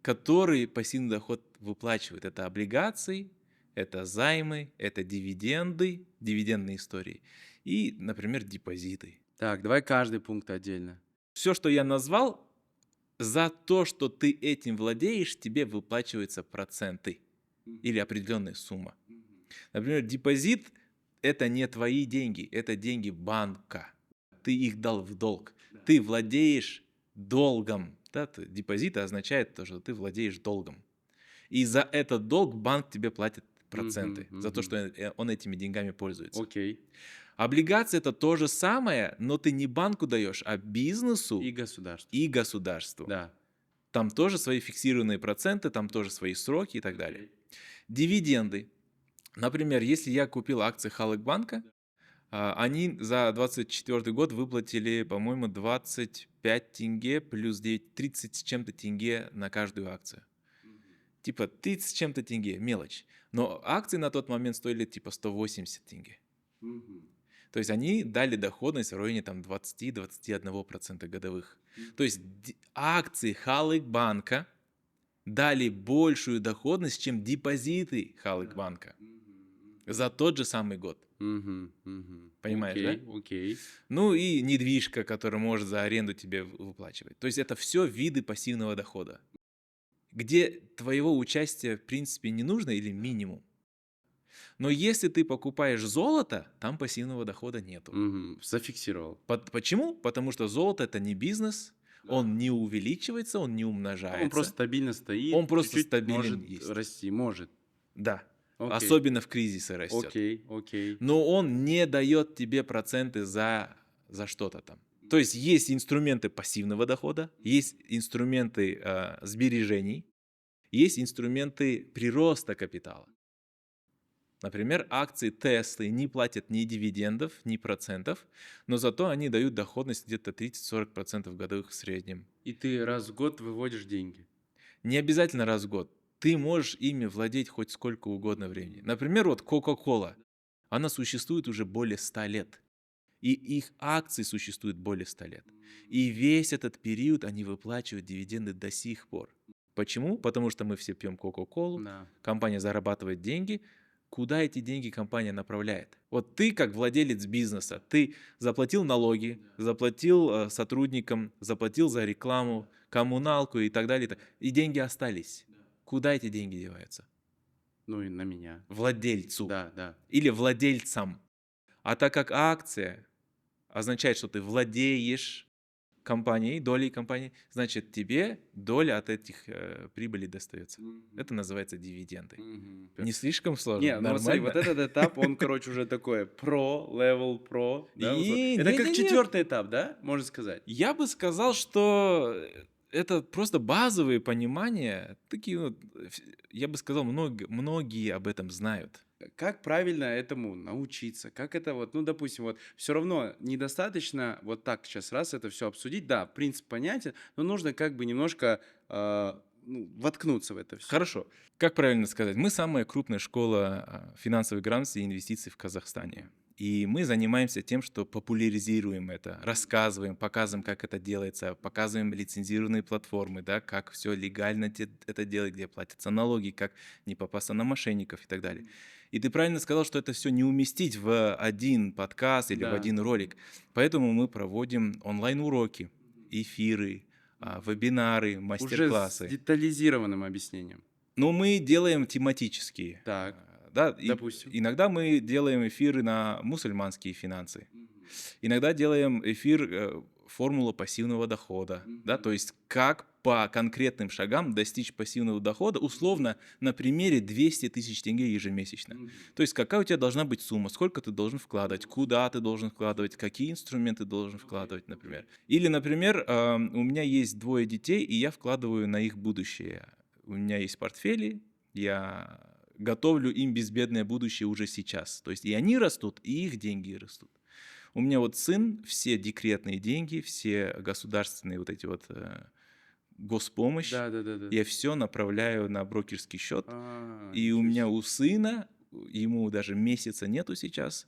[SPEAKER 2] которые пассивный доход выплачивают. Это облигации, это займы, это дивиденды, дивидендные истории и, например, депозиты.
[SPEAKER 1] Так, давай каждый пункт отдельно.
[SPEAKER 2] Все, что я назвал, за то, что ты этим владеешь, тебе выплачиваются проценты или определенная сумма. Например, депозит – это не твои деньги, это деньги банка. Ты их дал в долг. Ты владеешь долгом. Да? Депозит означает то, что ты владеешь долгом. И за этот долг банк тебе платит проценты, за то, что он этими деньгами пользуется.
[SPEAKER 1] Окей.
[SPEAKER 2] Облигации – это то же самое, но ты не банку даешь, а бизнесу
[SPEAKER 1] И государство.
[SPEAKER 2] и государству.
[SPEAKER 1] Да.
[SPEAKER 2] Там тоже свои фиксированные проценты, там тоже свои сроки и так далее. Дивиденды. Например, если я купил акции Халык-банка, они за 2024 год выплатили, по-моему, 25 тенге плюс 9, 30 с чем-то тенге на каждую акцию. Типа 30 с чем-то тенге, мелочь. Но акции на тот момент стоили типа 180 тенге. То есть они дали доходность в районе там 20-21% годовых. То есть акции Халык-банка дали большую доходность, чем депозиты Халык-банка за тот же самый год. Понимаешь,
[SPEAKER 1] Окей,
[SPEAKER 2] да?
[SPEAKER 1] окей.
[SPEAKER 2] Ну и недвижка, которая может за аренду тебе выплачивать. То есть это все виды пассивного дохода, где твоего участия в принципе не нужно или минимум. Но если ты покупаешь золото, там пассивного дохода нету.
[SPEAKER 1] Зафиксировал.
[SPEAKER 2] Почему? Потому что золото это не бизнес, он не увеличивается, он не умножается.
[SPEAKER 1] Он просто стабильно стоит.
[SPEAKER 2] Он просто
[SPEAKER 1] чуть-чуть
[SPEAKER 2] стабилен
[SPEAKER 1] может
[SPEAKER 2] есть.
[SPEAKER 1] расти, может.
[SPEAKER 2] Да.
[SPEAKER 1] Окей.
[SPEAKER 2] Особенно в кризисы растет.
[SPEAKER 1] Окей.
[SPEAKER 2] Но он не дает тебе проценты за что-то там. То есть есть инструменты пассивного дохода, есть инструменты сбережений, есть инструменты прироста капитала. Например, акции Теслы не платят ни дивидендов, ни процентов, но зато они дают доходность где-то 30-40% годовых в среднем.
[SPEAKER 1] И ты раз в год выводишь деньги.
[SPEAKER 2] Не обязательно раз в год. Ты можешь ими владеть хоть сколько угодно времени. Например, вот Coca-Cola. Она существует уже более 100 лет. И их акции существуют более 100 лет. И весь этот период они выплачивают дивиденды до сих пор. Почему? Потому что мы все пьем Coca-Cola,
[SPEAKER 1] Да.
[SPEAKER 2] компания зарабатывает деньги. Куда эти деньги компания направляет? Вот ты, как владелец бизнеса, ты заплатил налоги, заплатил сотрудникам, заплатил за рекламу, коммуналку и так далее. И деньги остались. Куда эти деньги деваются?
[SPEAKER 1] Ну и на меня.
[SPEAKER 2] Владельцу.
[SPEAKER 1] Да.
[SPEAKER 2] Или владельцам. А так как акция означает, что ты владеешь компанией, долей компании, значит тебе доля от этих прибылей достается. Это называется дивиденды. Не слишком сложно?
[SPEAKER 1] Не, ну вот смотри,
[SPEAKER 2] Нормально?
[SPEAKER 1] вот этот этап, он, короче, уже такой level pro. Да,
[SPEAKER 2] И-
[SPEAKER 1] это как
[SPEAKER 2] не-не-не.
[SPEAKER 1] 4-й этап, да, можно сказать?
[SPEAKER 2] Я бы сказал, что это просто базовые понимания. Такие вот, я бы сказал, многие об этом знают.
[SPEAKER 1] Как правильно этому научиться? Как это вот, ну, допустим, вот все равно недостаточно вот так сейчас раз это все обсудить. Да, принцип понятен, но нужно как бы немножко воткнуться в это все.
[SPEAKER 2] Хорошо. Как правильно сказать? Мы самая крупная школа финансовой грамотности и инвестиций в Казахстане. И мы занимаемся тем, что популяризируем это, рассказываем, показываем, как это делается, показываем лицензированные платформы, да, как все легально это делать, где платятся налоги, как не попасться на мошенников и так далее. И ты правильно сказал, что это все не уместить в один подкаст или в
[SPEAKER 1] Да.
[SPEAKER 2] один ролик. Поэтому мы проводим онлайн-уроки, эфиры, вебинары,
[SPEAKER 1] Уже с
[SPEAKER 2] мастер-классы.
[SPEAKER 1] детализированным объяснением.
[SPEAKER 2] Но мы делаем тематические.
[SPEAKER 1] Так,
[SPEAKER 2] Да,
[SPEAKER 1] допустим.
[SPEAKER 2] иногда мы делаем эфиры на мусульманские финансы. Иногда делаем эфир формула пассивного дохода, да, то есть как по конкретным шагам достичь пассивного дохода, условно, на примере 200 тысяч тенге ежемесячно. То есть какая у тебя должна быть сумма, сколько ты должен вкладывать, куда ты должен вкладывать, какие инструменты должен вкладывать, например. Или, например, у меня есть 2 детей, и я вкладываю на их будущее. У меня есть портфели, я готовлю им безбедное будущее уже сейчас. То есть и они растут, и их деньги растут. У меня вот сын, все декретные деньги, все государственные вот эти вот госпомощь,
[SPEAKER 1] Да-да-да-да.
[SPEAKER 2] я все направляю на брокерский счет. И у
[SPEAKER 1] Ничего
[SPEAKER 2] меня
[SPEAKER 1] себе.
[SPEAKER 2] у сына, ему даже месяца нету сейчас,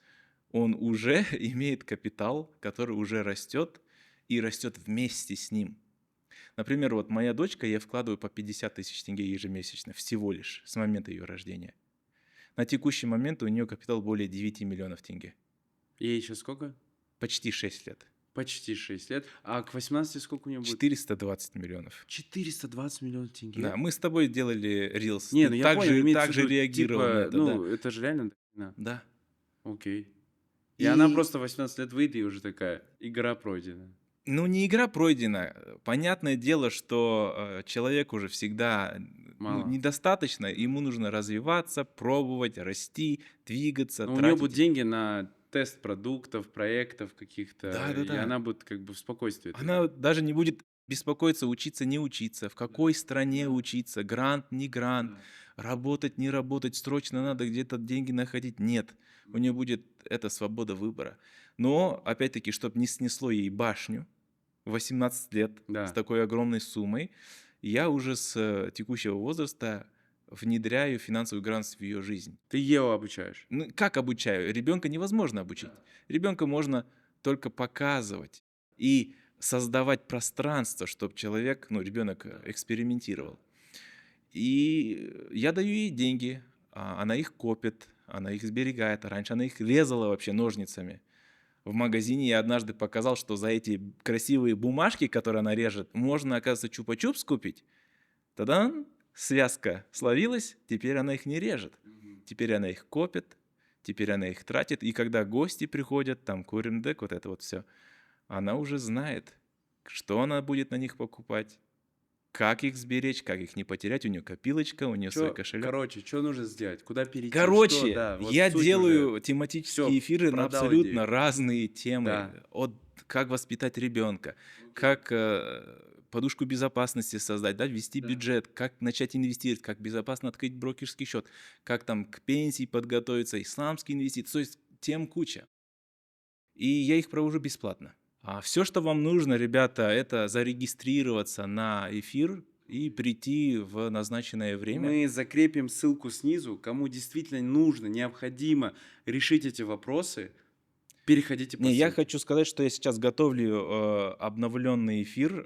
[SPEAKER 2] он уже имеет капитал, который уже растет и растет вместе с ним. Например, вот моя дочка, я вкладываю по 50 тысяч тенге ежемесячно, всего лишь, с момента ее рождения. На текущий момент у нее капитал более 9 миллионов тенге.
[SPEAKER 1] Ей сейчас сколько?
[SPEAKER 2] Почти 6 лет.
[SPEAKER 1] Почти 6 лет. А к 18 сколько у нее будет?
[SPEAKER 2] 420 миллионов.
[SPEAKER 1] 420 миллионов тенге?
[SPEAKER 2] Да, мы с тобой делали рилс.
[SPEAKER 1] Не,
[SPEAKER 2] Ты
[SPEAKER 1] ну я понял, имеется
[SPEAKER 2] так
[SPEAKER 1] в
[SPEAKER 2] же
[SPEAKER 1] виду,
[SPEAKER 2] реагировал на
[SPEAKER 1] типа,
[SPEAKER 2] это,
[SPEAKER 1] ну,
[SPEAKER 2] да.
[SPEAKER 1] это же реально дохрена.
[SPEAKER 2] Да.
[SPEAKER 1] Окей. И
[SPEAKER 2] И,
[SPEAKER 1] она просто 18 лет выйдет и уже такая, игра пройдена.
[SPEAKER 2] ну, не игра пройдена. Понятное дело, что человек уже всегда
[SPEAKER 1] Мало.
[SPEAKER 2] недостаточно, ему нужно развиваться, пробовать, расти, двигаться,
[SPEAKER 1] Но у нее
[SPEAKER 2] тратить.
[SPEAKER 1] будут деньги на тест продуктов, проектов каких-то, и
[SPEAKER 2] Да-да-да.
[SPEAKER 1] она будет как бы в спокойствии.
[SPEAKER 2] Она даже не будет беспокоиться, учиться, не учиться, в какой стране
[SPEAKER 1] Да.
[SPEAKER 2] учиться, грант, не грант, работать, не работать, срочно надо где-то деньги находить. Нет, у нее будет эта свобода выбора. Но, опять-таки, чтобы не снесло ей башню, 18 лет
[SPEAKER 1] Да.
[SPEAKER 2] с такой огромной суммой, я уже с текущего возраста внедряю финансовую грамотность в ее жизнь.
[SPEAKER 1] Ты Еву обучаешь.
[SPEAKER 2] Ну, как обучаю? Ребенка невозможно обучить. Ребенка можно только показывать и создавать пространство, чтобы человек, ну, ребенок экспериментировал. И я даю ей деньги, она их копит, она их сберегает. А раньше она их резала вообще ножницами. В магазине я однажды показал, что за эти красивые бумажки, которые она режет, можно, оказывается, чупа-чупс купить. Тогда связка словилась, теперь она их не режет. Теперь она их копит, теперь она их тратит. И когда гости приходят, там курендек, вот это вот все, она уже знает, что она будет на них покупать, как их сберечь, как их не потерять. У нее копилочка, у нее свой кошелек.
[SPEAKER 1] Короче, что нужно сделать? Куда перейти?
[SPEAKER 2] Короче,
[SPEAKER 1] Что? Да, вот
[SPEAKER 2] я
[SPEAKER 1] суть
[SPEAKER 2] делаю
[SPEAKER 1] уже.
[SPEAKER 2] тематические
[SPEAKER 1] Всё,
[SPEAKER 2] эфиры на
[SPEAKER 1] продал
[SPEAKER 2] абсолютно
[SPEAKER 1] идею.
[SPEAKER 2] разные темы.
[SPEAKER 1] Да.
[SPEAKER 2] От как воспитать ребенка, как подушку безопасности создать, да, ввести
[SPEAKER 1] Да.
[SPEAKER 2] бюджет, как начать инвестировать, как безопасно открыть брокерский счет, как там к пенсии подготовиться, исламские инвестиции. То есть тем куча. И я их провожу бесплатно. А все, что вам нужно, ребята, это зарегистрироваться на эфир и прийти в назначенное время.
[SPEAKER 1] Мы закрепим ссылку снизу. Кому действительно нужно, необходимо решить эти вопросы, переходите по
[SPEAKER 2] Не, я
[SPEAKER 1] ссылке.
[SPEAKER 2] хочу сказать, что я сейчас готовлю обновленный эфир.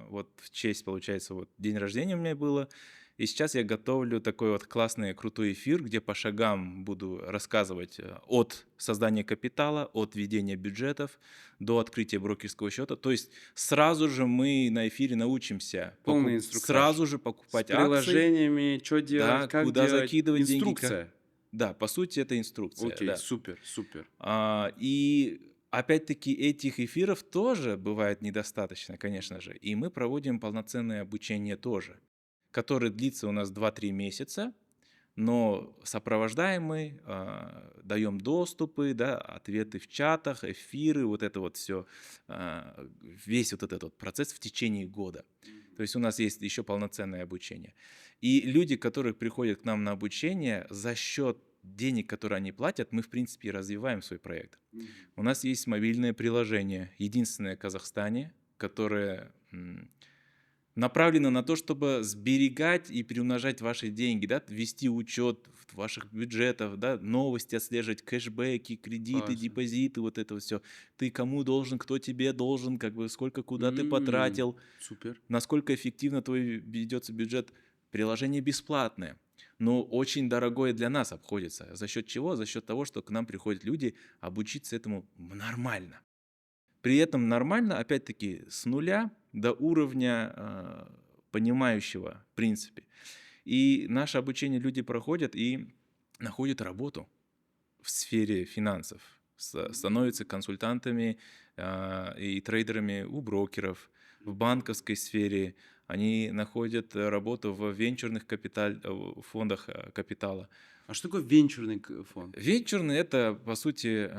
[SPEAKER 2] Вот в честь, получается, вот день рождения у меня было. И сейчас я готовлю такой вот классный, крутой эфир, где по шагам буду рассказывать от создания капитала, от ведения бюджетов до открытия брокерского счета. То есть сразу же мы на эфире научимся
[SPEAKER 1] Полный инструктаж.
[SPEAKER 2] сразу же
[SPEAKER 1] С
[SPEAKER 2] покупать акции.
[SPEAKER 1] приложениями, что делать,
[SPEAKER 2] Да,
[SPEAKER 1] как
[SPEAKER 2] куда
[SPEAKER 1] делать.
[SPEAKER 2] закидывать деньги,
[SPEAKER 1] Инструкция.
[SPEAKER 2] Да, по сути, это инструкция.
[SPEAKER 1] Окей,
[SPEAKER 2] Да.
[SPEAKER 1] супер, супер.
[SPEAKER 2] И опять-таки этих эфиров тоже бывает недостаточно, конечно же. И мы проводим полноценное обучение тоже, которое длится у нас 2-3 месяца, но сопровождаем мы, даем доступы, да, ответы в чатах, эфиры, вот это вот все, весь вот этот вот процесс в течение года. То есть у нас есть еще полноценное обучение. И люди, которые приходят к нам на обучение, за счет денег, которые они платят, мы, в принципе, и развиваем свой проект. У нас есть мобильное приложение, единственное в Казахстане, которое направлено на то, чтобы сберегать и приумножать ваши деньги, да, вести учет ваших бюджетов, да, новости отслеживать, кэшбэки, кредиты,
[SPEAKER 1] Классно.
[SPEAKER 2] депозиты, вот это все. Ты кому должен, кто тебе должен, как бы сколько, куда ты потратил,
[SPEAKER 1] Супер.
[SPEAKER 2] насколько эффективно твой ведется бюджет. Приложение бесплатное, но очень дорогое для нас обходится. За счет чего? За счет того, что к нам приходят люди обучиться этому нормально. При этом нормально, опять-таки, с нуля до уровня понимающего, в принципе. И наше обучение люди проходят и находят работу в сфере финансов, становятся консультантами и трейдерами у брокеров, в банковской сфере, они находят работу в венчурных фондах капитала.
[SPEAKER 1] А что такое венчурный фонд?
[SPEAKER 2] Венчурный — это, по сути,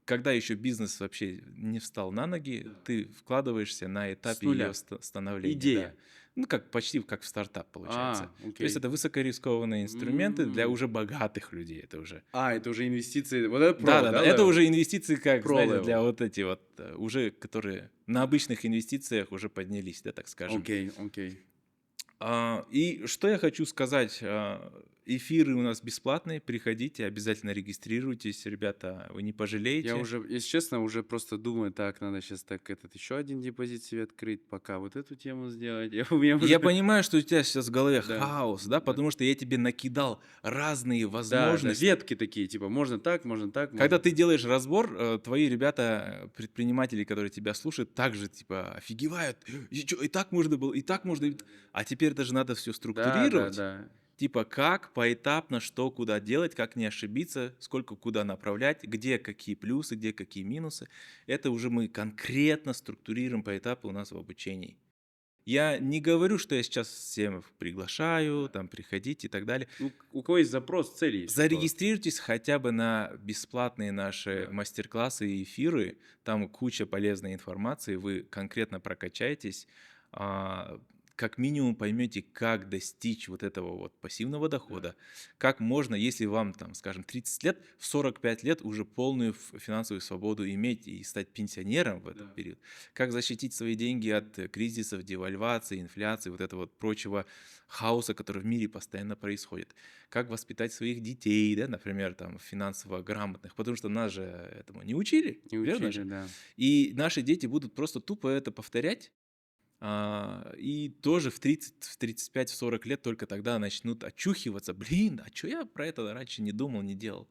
[SPEAKER 2] когда еще бизнес вообще не встал на ноги,
[SPEAKER 1] Да.
[SPEAKER 2] ты вкладываешься на
[SPEAKER 1] С
[SPEAKER 2] этапе
[SPEAKER 1] нуля.
[SPEAKER 2] ее становления.
[SPEAKER 1] Идея.
[SPEAKER 2] Да. Ну, почти как в стартап получается.
[SPEAKER 1] А,
[SPEAKER 2] То есть
[SPEAKER 1] окей.
[SPEAKER 2] это высокорискованные инструменты для
[SPEAKER 1] М.
[SPEAKER 2] уже богатых людей. Это уже.
[SPEAKER 1] Это уже инвестиции. Вот это
[SPEAKER 2] Да,
[SPEAKER 1] про,
[SPEAKER 2] да,
[SPEAKER 1] да,
[SPEAKER 2] да. Это
[SPEAKER 1] level?
[SPEAKER 2] уже инвестиции, как,
[SPEAKER 1] Pro
[SPEAKER 2] знаете,
[SPEAKER 1] level.
[SPEAKER 2] для вот эти вот уже, которые на обычных инвестициях уже поднялись, да, так скажем.
[SPEAKER 1] Окей, окей.
[SPEAKER 2] И что я хочу сказать, эфиры у нас бесплатные, приходите, обязательно регистрируйтесь, ребята, вы не пожалеете.
[SPEAKER 1] Я уже, если честно, уже просто думаю, так, надо сейчас так еще один депозит себе открыть, пока вот эту тему сделать. У меня уже...
[SPEAKER 2] Я понимаю, что у тебя сейчас в голове
[SPEAKER 1] Да,
[SPEAKER 2] хаос, да,
[SPEAKER 1] да.
[SPEAKER 2] потому что я тебе накидал разные
[SPEAKER 1] Да,
[SPEAKER 2] возможности.
[SPEAKER 1] ветки такие, типа, можно так, можно так.
[SPEAKER 2] Когда
[SPEAKER 1] можно
[SPEAKER 2] ты делаешь разбор, твои ребята, предприниматели, которые тебя слушают, также типа офигевают. И так можно было, и так можно. А теперь даже надо все
[SPEAKER 1] Да,
[SPEAKER 2] структурировать.
[SPEAKER 1] да.
[SPEAKER 2] Типа как поэтапно, что куда делать, как не ошибиться, сколько куда направлять, где какие плюсы, где какие минусы. Это уже мы конкретно структурируем по этапу у нас в обучении. Я не говорю, что я сейчас всем приглашаю, там, приходите и так далее.
[SPEAKER 1] Ну, у кого есть запрос, цель есть.
[SPEAKER 2] Зарегистрируйтесь хотя бы на бесплатные наши
[SPEAKER 1] Да.
[SPEAKER 2] мастер-классы и эфиры. Там куча полезной информации, вы конкретно прокачаетесь, как минимум поймете, как достичь вот этого вот пассивного дохода, как можно, если вам, там, скажем, 30 лет, в 45 лет уже полную финансовую свободу иметь и стать пенсионером в этот
[SPEAKER 1] Да.
[SPEAKER 2] период, как защитить свои деньги от кризисов, девальвации, инфляции, вот этого вот прочего хаоса, который в мире постоянно происходит, как воспитать своих детей, да, например, там, финансово грамотных, потому что нас же этому не учили,
[SPEAKER 1] Не
[SPEAKER 2] верно
[SPEAKER 1] учили,
[SPEAKER 2] же?
[SPEAKER 1] да.
[SPEAKER 2] И наши дети будут просто тупо это повторять, и тоже в 30, в 35, в 40 лет только тогда начнут очухиваться. Блин, а что я про это раньше не думал, не делал?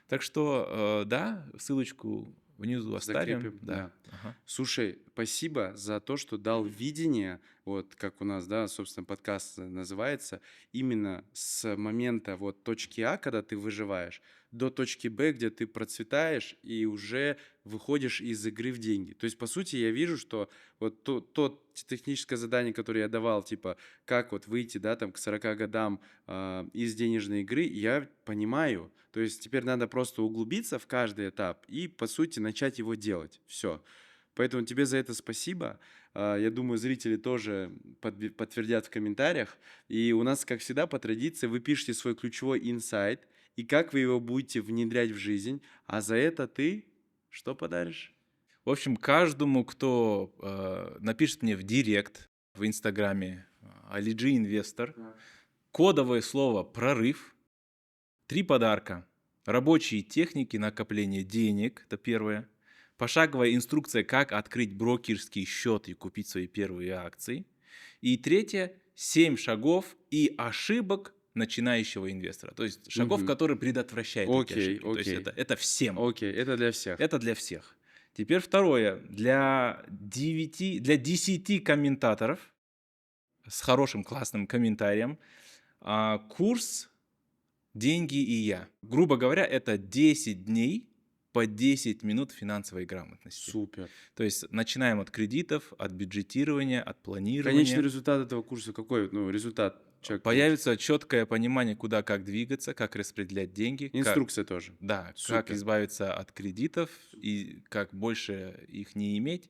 [SPEAKER 2] Так что, да, ссылочку внизу оставим.
[SPEAKER 1] Закрепим, да.
[SPEAKER 2] Ага.
[SPEAKER 1] Слушай, спасибо за то, что дал видение, вот как у нас, да, собственно, подкаст называется, именно с момента вот точки А, когда ты выживаешь, до точки Б, где ты процветаешь и уже выходишь из игры в деньги. То есть, по сути, я вижу, что вот то техническое задание, которое я давал, типа, как вот выйти, да, там, к 40 годам из денежной игры, я понимаю. То есть теперь надо просто углубиться в каждый этап и, по сути, начать его делать. Все. Поэтому тебе за это спасибо. Я думаю, зрители тоже подтвердят в комментариях. И у нас, как всегда, по традиции, вы пишете свой ключевой инсайт и как вы его будете внедрять в жизнь. А за это ты что подаришь?
[SPEAKER 2] В общем, каждому, кто напишет мне в директ в Инстаграме Алиджи Инвестор, кодовое слово «прорыв», 3 подарка. Рабочие техники накопления денег, это первое. Пошаговая инструкция, как открыть брокерский счет и купить свои первые акции. И третье, 7 шагов и ошибок начинающего инвестора. То есть шагов,
[SPEAKER 1] Мгм.
[SPEAKER 2] которые предотвращают эти
[SPEAKER 1] Окей,
[SPEAKER 2] ошибки. То есть
[SPEAKER 1] окей.
[SPEAKER 2] это всем.
[SPEAKER 1] Окей, это для всех.
[SPEAKER 2] Это для всех. Теперь второе. Для 10 комментаторов с хорошим классным комментарием курс «Деньги и я». Грубо говоря, это 10 дней по 10 минут финансовой грамотности.
[SPEAKER 1] Супер.
[SPEAKER 2] То есть начинаем от кредитов, от бюджетирования, от планирования.
[SPEAKER 1] Конечный результат этого курса какой? Ну, результат человек получит.
[SPEAKER 2] Появится четкое понимание, куда как двигаться, как распределять деньги.
[SPEAKER 1] Инструкция тоже.
[SPEAKER 2] Да, как
[SPEAKER 1] Супер.
[SPEAKER 2] избавиться от кредитов и как больше их не иметь.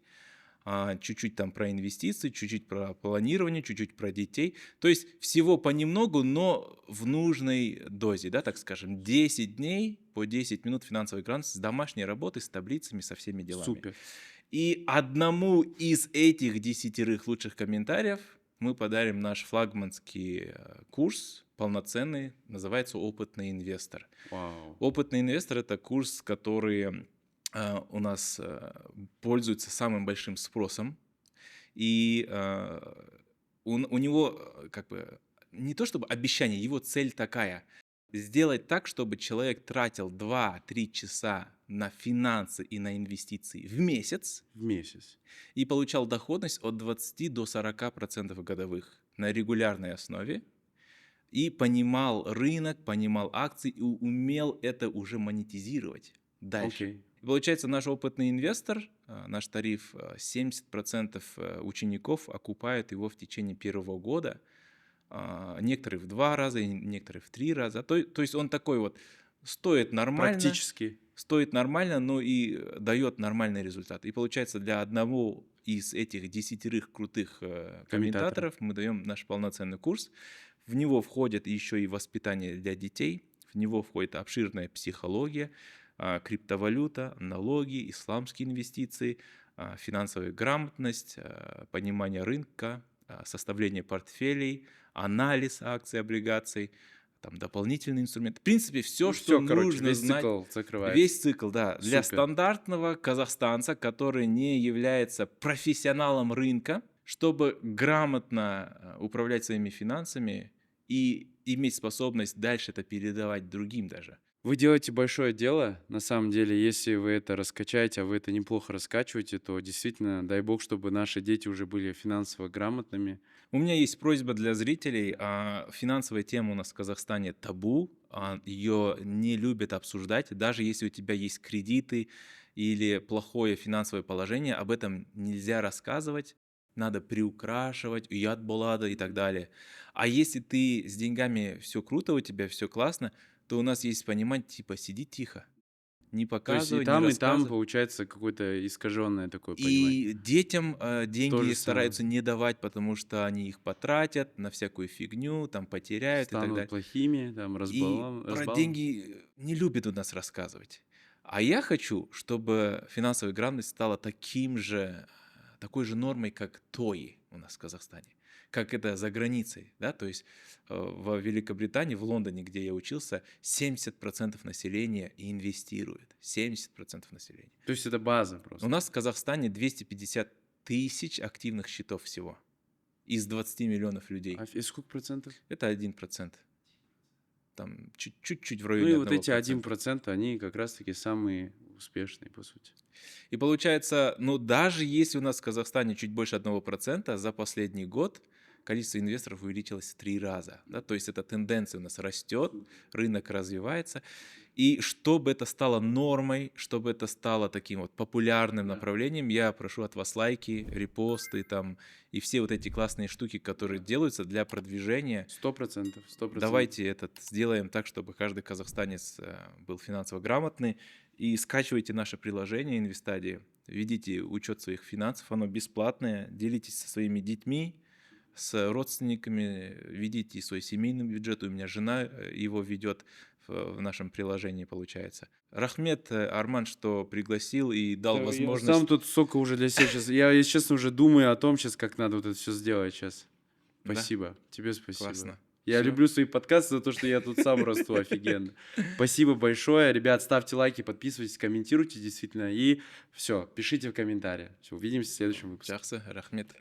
[SPEAKER 2] Чуть-чуть там про инвестиции, чуть-чуть про планирование, чуть-чуть про детей. То есть всего понемногу, но в нужной дозе, да, так скажем. 10 дней по 10 минут финансовой грамотности с домашней работой, с таблицами, со всеми делами.
[SPEAKER 1] Супер.
[SPEAKER 2] И одному из этих 10 лучших комментариев мы подарим наш флагманский курс, полноценный, называется «Опытный инвестор».
[SPEAKER 1] Вау.
[SPEAKER 2] «Опытный инвестор» — это курс, который у нас пользуется самым большим спросом. И у него как бы не то чтобы обещание, его цель такая — сделать так, чтобы человек тратил 2-3 часа на финансы и на инвестиции в месяц
[SPEAKER 1] В месяц.
[SPEAKER 2] и получал доходность от 20 до 40% годовых на регулярной основе, и понимал рынок, понимал акции и умел это уже монетизировать дальше.
[SPEAKER 1] Окей.
[SPEAKER 2] Получается, наш опытный инвестор, наш тариф, 70% учеников окупают его в течение первого года, некоторые в 2 раза, некоторые в 3 раза. То есть он такой вот стоит
[SPEAKER 1] Практически.
[SPEAKER 2] нормально, но и дает нормальный результат. И получается, для одного из этих 10 крутых комментаторов мы даем наш полноценный курс. В него входит еще и воспитание для детей, в него входит обширная психология, криптовалюта, налоги, исламские инвестиции, финансовая грамотность, понимание рынка, составление портфелей, анализ акций, облигаций, там дополнительные инструменты. В принципе, все, что
[SPEAKER 1] Все, короче,
[SPEAKER 2] нужно
[SPEAKER 1] весь
[SPEAKER 2] знать.
[SPEAKER 1] цикл закрывается.
[SPEAKER 2] Весь цикл, да. Для
[SPEAKER 1] Супер.
[SPEAKER 2] стандартного казахстанца, который не является профессионалом рынка, чтобы грамотно управлять своими финансами и иметь способность дальше это передавать другим даже.
[SPEAKER 1] Вы делаете большое дело, на самом деле, если вы это раскачаете, а вы это неплохо раскачиваете, то действительно, дай бог, чтобы наши дети уже были финансово грамотными.
[SPEAKER 2] У меня есть просьба для зрителей. Финансовая тема у нас в Казахстане табу, ее не любят обсуждать. Даже если у тебя есть кредиты или плохое финансовое положение, об этом нельзя рассказывать. Надо приукрашивать, уят булада и так далее. А если ты с деньгами все круто, у тебя все классно, то у нас есть понимание, типа, сиди тихо, не
[SPEAKER 1] То есть
[SPEAKER 2] показывай,
[SPEAKER 1] и
[SPEAKER 2] не
[SPEAKER 1] там
[SPEAKER 2] рассказывай.
[SPEAKER 1] получается какое-то искаженное такое понимание.
[SPEAKER 2] И детям деньги
[SPEAKER 1] То же
[SPEAKER 2] стараются не давать, потому что они их потратят на всякую фигню, там потеряют и так
[SPEAKER 1] Станут
[SPEAKER 2] далее.
[SPEAKER 1] плохими, там
[SPEAKER 2] И про деньги не любят у нас рассказывать. А я хочу, чтобы финансовая грамотность стала такой же нормой, как ТОИ у нас в Казахстане, как это за границей, да, то есть в Великобритании, в Лондоне, где я учился, 70% населения инвестирует, 70% населения.
[SPEAKER 1] То есть это база
[SPEAKER 2] У
[SPEAKER 1] просто.
[SPEAKER 2] нас в Казахстане 250 тысяч активных счетов всего из 20 миллионов людей.
[SPEAKER 1] И сколько процентов?
[SPEAKER 2] Это 1%. Там чуть-чуть в
[SPEAKER 1] Ну
[SPEAKER 2] районе
[SPEAKER 1] и вот эти
[SPEAKER 2] 1%.
[SPEAKER 1] 1%, они как раз-таки самые успешные, по сути.
[SPEAKER 2] И получается, ну даже если у нас в Казахстане чуть больше 1%, за последний год количество инвесторов увеличилось в 3 раза. Да? То есть эта тенденция у нас растет, рынок развивается. И чтобы это стало нормой, чтобы это стало таким вот популярным направлением, я прошу от вас лайки, репосты там, и все вот эти классные штуки, которые делаются для продвижения.
[SPEAKER 1] 100%.
[SPEAKER 2] Давайте сделаем так, чтобы каждый казахстанец был финансово грамотный. И скачивайте наше приложение Инвестадии, ведите учет своих финансов, оно бесплатное, делитесь со своими детьми, с родственниками, ведите свой семейный бюджет. У меня жена его ведет в нашем приложении, получается. Рахмет, Арман, что пригласил и дал
[SPEAKER 1] Я
[SPEAKER 2] возможность.
[SPEAKER 1] сам тут сока уже для себя сейчас. Я, если честно, уже думаю о том сейчас, как надо вот это все сделать сейчас.
[SPEAKER 2] Да?
[SPEAKER 1] Спасибо. Тебе спасибо.
[SPEAKER 2] Классно.
[SPEAKER 1] Я
[SPEAKER 2] Всё.
[SPEAKER 1] люблю свои подкасты за то, что я тут сам расту офигенно. Спасибо большое. Ребят, ставьте лайки, подписывайтесь, комментируйте действительно. И все, пишите в комментариях. Все, увидимся в следующем выпуске.
[SPEAKER 2] Жақсы, рахмет.